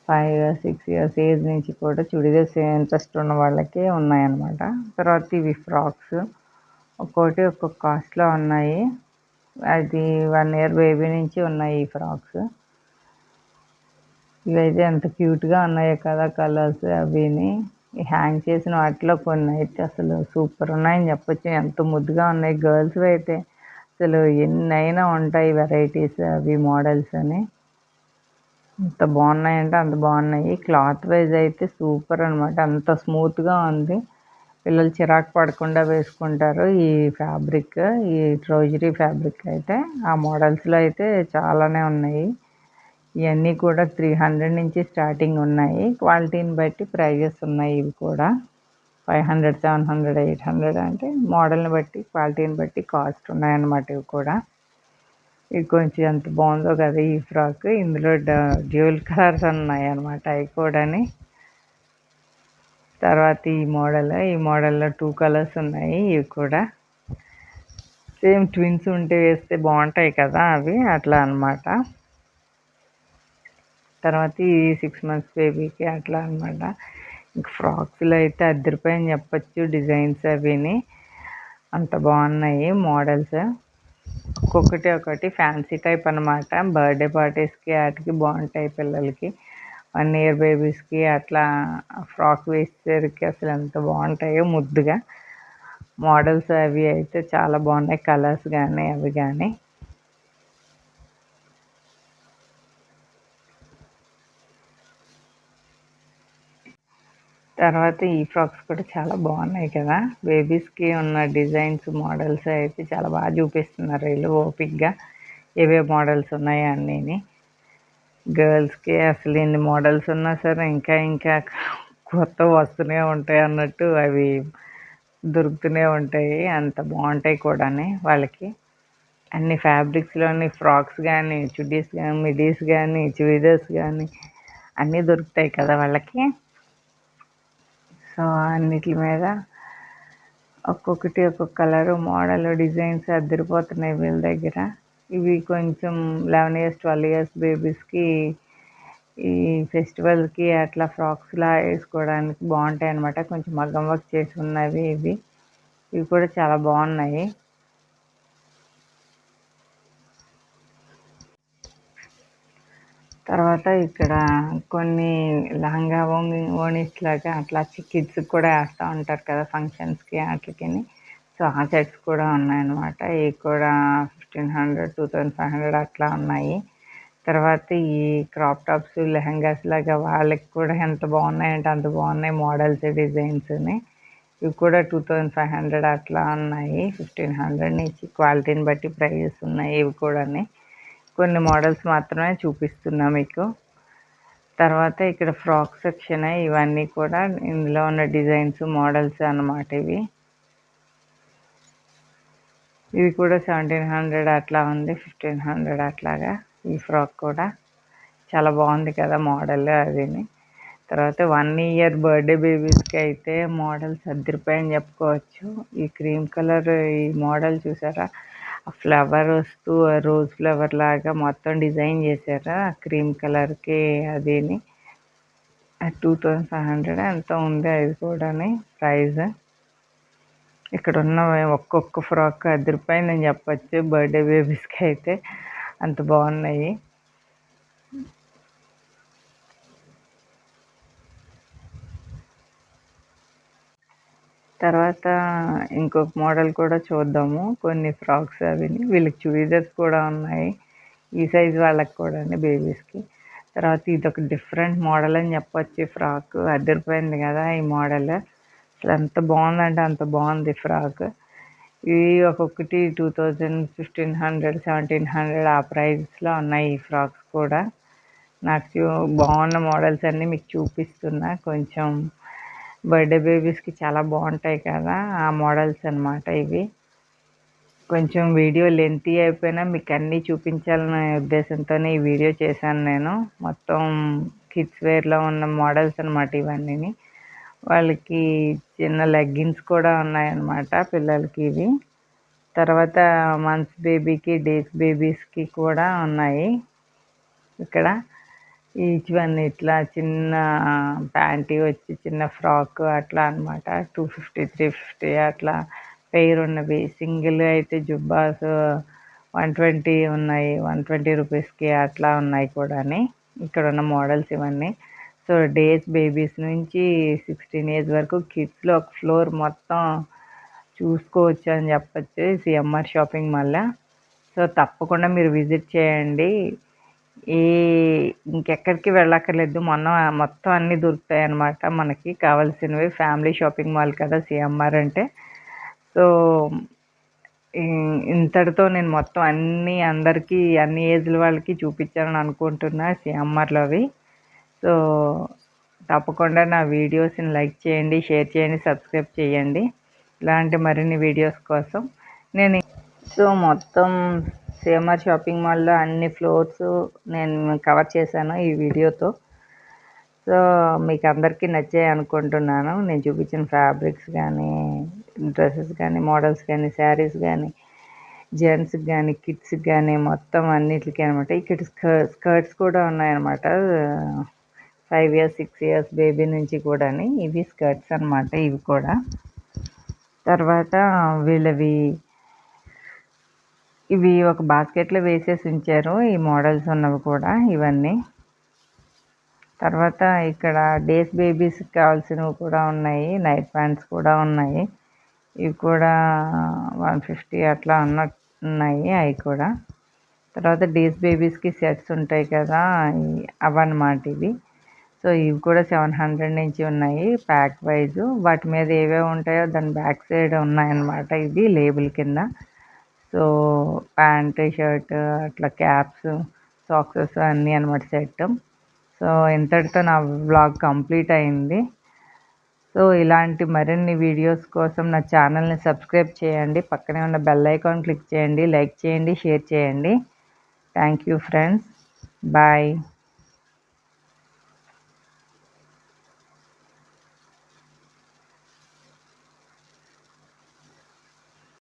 5 ఇయర్స్ 6 ఇయర్స్ ఏజ్ నుంచి కూడా చుడీదార్స్ ఇంట్రెస్ట్ ఉన్న వాళ్ళకి ఉన్నాయన్నమాట. తర్వాత ఇవి ఫ్రాక్స్, ఒక్కొక్కటి ఒక్కొక్క కాస్ట్లో ఉన్నాయి. అది 1 ఇయర్ బేబీ నుంచి ఉన్నాయి ఈ ఫ్రాక్స్. ఇవైతే ఎంత క్యూట్గా ఉన్నాయో కదా కలర్స్ అవిని. ఈ హ్యాంగ్ చేసిన వాటిలో కొన్ని అయితే అసలు సూపర్ ఉన్నాయని చెప్పొచ్చు, ఎంత ముద్దుగా ఉన్నాయి. గర్ల్స్వి అయితే అసలు ఎన్నైనా ఉంటాయి వెరైటీస్ అవి మోడల్స్ అని. ఎంత బాగున్నాయంటే అంత బాగున్నాయి. క్లాత్ వైజ్ అయితే సూపర్ అనమాట, అంత స్మూత్గా ఉంది. పిల్లలు చిరాకు పడకుండా వేసుకుంటారు ఈ ఫ్యాబ్రిక్, ఈ ట్రౌజరీ ఫ్యాబ్రిక్ అయితే. ఆ మోడల్స్లో అయితే చాలానే ఉన్నాయి. ఇవన్నీ కూడా 300 నుంచి స్టార్టింగ్ ఉన్నాయి. క్వాలిటీని బట్టి ప్రైజెస్ ఉన్నాయి. ఇవి కూడా 500, 700, 800 అంటే మోడల్ని బట్టి క్వాలిటీని బట్టి కాస్ట్ ఉన్నాయన్నమాట. ఇవి కూడా ఇది కొంచెం ఎంత బాగుందో కదా ఈ ఫ్రాక్. ఇందులో డ్యూయల్ కలర్స్ ఉన్నాయి అన్నమాట అవి కూడాని. తర్వాత ఈ మోడల్లో 2 కలర్స్ ఉన్నాయి. ఇవి కూడా సేమ్ ట్విన్స్ ఉంటే వేస్తే బాగుంటాయి కదా అవి, అట్లా అన్నమాట. తర్వాత ఈ 6 మంత్స్ బేబీకి అట్లా అనమాట. ఇంక ఫ్రాక్స్లో అయితే అద్దరిపోయని చెప్పచ్చు, డిజైన్స్ అవిని అంత బాగున్నాయి మోడల్స్. ఒక్కొక్కటి ఫ్యాన్సీ టైప్ అనమాట. బర్త్డే పార్టీస్కి వాటికి బాగుంటాయి పిల్లలకి. 1 ఇయర్ బేబీస్కి అట్లా ఫ్రాక్ వేసేసరికి అసలు ఎంత బాగుంటాయో ముద్దుగా. మోడల్స్ అవి అయితే చాలా బాగున్నాయి, కలర్స్ కానీ అవి కానీ. తర్వాత ఈ ఫ్రాక్స్ కూడా చాలా బాగున్నాయి కదా, బేబీస్కి ఉన్న డిజైన్స్ మోడల్స్ అయితే చాలా బాగా చూపిస్తున్నారు వీళ్ళు ఓపిక్గా. ఏవే మోడల్స్ ఉన్నాయో అన్నీని. గర్ల్స్కి అసలు ఎన్ని మోడల్స్ ఉన్నా సరే ఇంకా ఇంకా కొత్త వస్తూనే ఉంటాయి అన్నట్టు అవి దొరుకుతూనే ఉంటాయి, అంత బాగుంటాయి కూడా వాళ్ళకి. అన్ని ఫ్యాబ్రిక్స్లోని ఫ్రాక్స్ కానీ, చుడీస్ కానీ, మిడీస్ కానీ, చుడీదార్స్ కానీ అన్నీ దొరుకుతాయి కదా వాళ్ళకి. సో అన్నిటి మీద ఒక్కొక్కటి ఒక్కొక్క కలరు మోడల్ డిజైన్స్ అద్దరిపోతున్నాయి వీళ్ళ దగ్గర. ఇవి కొంచెం 11 ఇయర్స్ 12 ఇయర్స్ బేబీస్కి ఈ ఫెస్టివల్కి అట్లా ఫ్రాక్స్లా వేసుకోవడానికి బాగుంటాయి అన్నమాట. కొంచెం మగ్గం వర్క్ చేసి ఉన్నవి ఇవి కూడా చాలా బాగున్నాయి. తర్వాత ఇక్కడ కొన్ని లహంగా ఓణీస్ లాగా అట్లా కిడ్స్కి కూడా వేస్తూ ఉంటారు కదా ఫంక్షన్స్కి వాటికి. సో ఆ సెట్స్ కూడా ఉన్నాయన్నమాట. ఇవి కూడా 1500, 2500 అట్లా ఉన్నాయి. తర్వాత ఈ క్రాప్ టాప్స్ లెహంగాస్ లాగా వాళ్ళకి కూడా ఎంత బాగున్నాయంటే అంత బాగున్నాయి మోడల్స్ డిజైన్స్ని. ఇవి కూడా 2500 అట్లా ఉన్నాయి. 1500 నుంచి క్వాలిటీని బట్టి ప్రైజెస్ ఉన్నాయి ఇవి కూడా. కొన్ని మోడల్స్ మాత్రమే చూపిస్తున్నా మీకు. తర్వాత ఇక్కడ ఫ్రాక్ సెక్షన్, ఇవన్నీ కూడా ఇందులో ఉన్న డిజైన్స్ మోడల్స్ అన్నమాట. ఇవి కూడా 1700 అట్లా ఉంది, 1500 అట్లాగా. ఈ ఫ్రాక్ కూడా చాలా బాగుంది కదా మోడల్ అదిని. తర్వాత 1 ఇయర్ బర్త్డే బేబీస్కి అయితే మోడల్స్ అద్దరిపోయని చెప్పుకోవచ్చు. ఈ క్రీమ్ కలర్ ఈ మోడల్ చూసారా, ఆ ఫ్లవర్ వస్తూ రోజ్ ఫ్లవర్ లాగా మొత్తం డిజైన్ చేశారా క్రీమ్ కలర్కి అదిని. 2500 ఎంత ఉంది అది కూడా ప్రైజ్. ఇక్కడ ఉన్న ఒక్కొక్క ఫ్రాక్ అద్దరిపోయిందని చెప్పచ్చు బర్త్డే బేబీస్కి అయితే, అంత బాగున్నాయి. తర్వాత ఇంకొక మోడల్ కూడా చూద్దాము. కొన్ని ఫ్రాక్స్ అవిని. వీళ్ళకి చుడీదార్స్ కూడా ఉన్నాయి. ఈ సైజ్ వాళ్ళకి కూడా బేబీస్‌కి. తర్వాత ఇదొక డిఫరెంట్ మోడల్ అని చెప్పొచ్చు. ఫ్రాక్ అదిరిపోయింది కదా ఈ మోడల్. అసలు ఎంత బాగుందంటే అంత బాగుంది ఫ్రాక్. ఇవి ఒక్కొక్కటి 2000, 1500, 1700 ఆ ప్రైస్‌లో ఉన్నాయి ఈ ఫ్రాక్స్ కూడా. నాకు బాగున్న మోడల్స్ అన్నీ మీకు చూపిస్తున్నా. కొంచెం బర్త్డే బేబీస్కి చాలా బాగుంటాయి కదా ఆ మోడల్స్ అన్నమాట ఇవి. కొంచెం వీడియో లెంతీ అయిపోయినా మీకు అన్నీ చూపించాలనే ఉద్దేశంతోనే ఈ వీడియో చేశాను నేను. మొత్తం కిడ్స్ వేర్లో ఉన్న మోడల్స్ అన్నమాట ఇవన్నీని. వాళ్ళకి చిన్న లెగ్గిన్స్ కూడా ఉన్నాయన్నమాట పిల్లలకి ఇవి. తర్వాత మంత్స్ బేబీకి, డేస్ బేబీస్కి కూడా ఉన్నాయి ఇక్కడ. ఈచ్ వన్ ఇట్లా చిన్న ప్యాంటీ వచ్చి చిన్న ఫ్రాక్ అట్లా అన్నమాట. 250, 350 అట్లా పెయిర్ ఉన్నవి. సింగిల్ అయితే జుబ్బాస్ 120 ఉన్నాయి. 120 రూపీస్కి అట్లా ఉన్నాయి కూడాని. ఇక్కడ ఉన్న మోడల్స్ ఇవన్నీ. సో డేస్ బేబీస్ నుంచి 16 ఏజ్ వరకు కిడ్స్లో ఒక ఫ్లోర్ మొత్తం చూసుకోవచ్చు అని చెప్పచ్చు సిఎంఆర్ షాపింగ్ మాల్లో. సో తప్పకుండా మీరు విజిట్ చేయండి. ఇంకెక్కడికి వెళ్ళక్కర్లేదు. మొత్తం అన్నీ దొరుకుతాయి అన్నమాట మనకి కావాల్సినవి. ఫ్యామిలీ షాపింగ్ మాల్ కదా సిఎంఆర్ అంటే. సో ఇంతటితో నేను మొత్తం అందరికీ అన్ని ఏజ్ల వాళ్ళకి చూపించాలని అనుకుంటున్నా సిఎంఆర్లో అవి. సో తప్పకుండా నా వీడియోస్ని లైక్ చేయండి, షేర్ చేయండి, సబ్స్క్రైబ్ చేయండి. ఇలాంటి మరిన్ని వీడియోస్ కోసం సో మొత్తం సిఎంఆర్ షాపింగ్ మాల్లో అన్ని ఫ్లోర్స్ నేను కవర్ చేశాను ఈ వీడియోతో. సో మీకు అందరికీ నచ్చాయి అనుకుంటున్నాను. నేను చూపించిన ఫ్యాబ్రిక్స్ కానీ, డ్రెస్సెస్ కానీ, మోడల్స్ కానీ, శారీస్ కానీ, జెంట్స్కి కానీ, కిడ్స్కి కానీ మొత్తం అన్నిటికీ అనమాట. ఇక్కడ స్కర్ట్స్ కూడా ఉన్నాయన్నమాట. 5 years, 6 years బేబీ నుంచి కూడా. ఇవి స్కర్ట్స్ అన్నమాట ఇవి కూడా. తర్వాత ఇవి ఒక బాస్కెట్లో వేసేసి ఉంచారు ఈ మోడల్స్ ఉన్నవి కూడా ఇవన్నీ. తర్వాత ఇక్కడ డేస్ బేబీస్కి కావాల్సినవి కూడా ఉన్నాయి. నైట్ ప్యాంట్స్ కూడా ఉన్నాయి. ఇవి కూడా 150 అట్లా ఉన్నాయి అవి కూడా. తర్వాత డేస్ బేబీస్కి సెట్స్ ఉంటాయి కదా అవన్నమాట ఇవి. సో ఇవి కూడా 700 నుంచి ఉన్నాయి ప్యాక్ వైజు. వాటి మీద ఏవేవి ఉంటాయో దాని బ్యాక్ సైడ్ ఉన్నాయన్నమాట ఇది లేబుల్ కింద. సో ప్యాంట్, షర్ట్ అట్లా క్యాప్స్, సాక్సెస్ అన్నీ అనమాట సెట్. సో ఇంతటితో నా వ్లాగ్ కంప్లీట్ అయింది. సో ఇలాంటి మరిన్ని వీడియోస్ కోసం నా ఛానల్ని సబ్స్క్రైబ్ చేయండి. పక్కనే ఉన్న బెల్ ఐకాన్ క్లిక్ చేయండి. లైక్ చేయండి, షేర్ చేయండి. Thank you friends. బాయ్.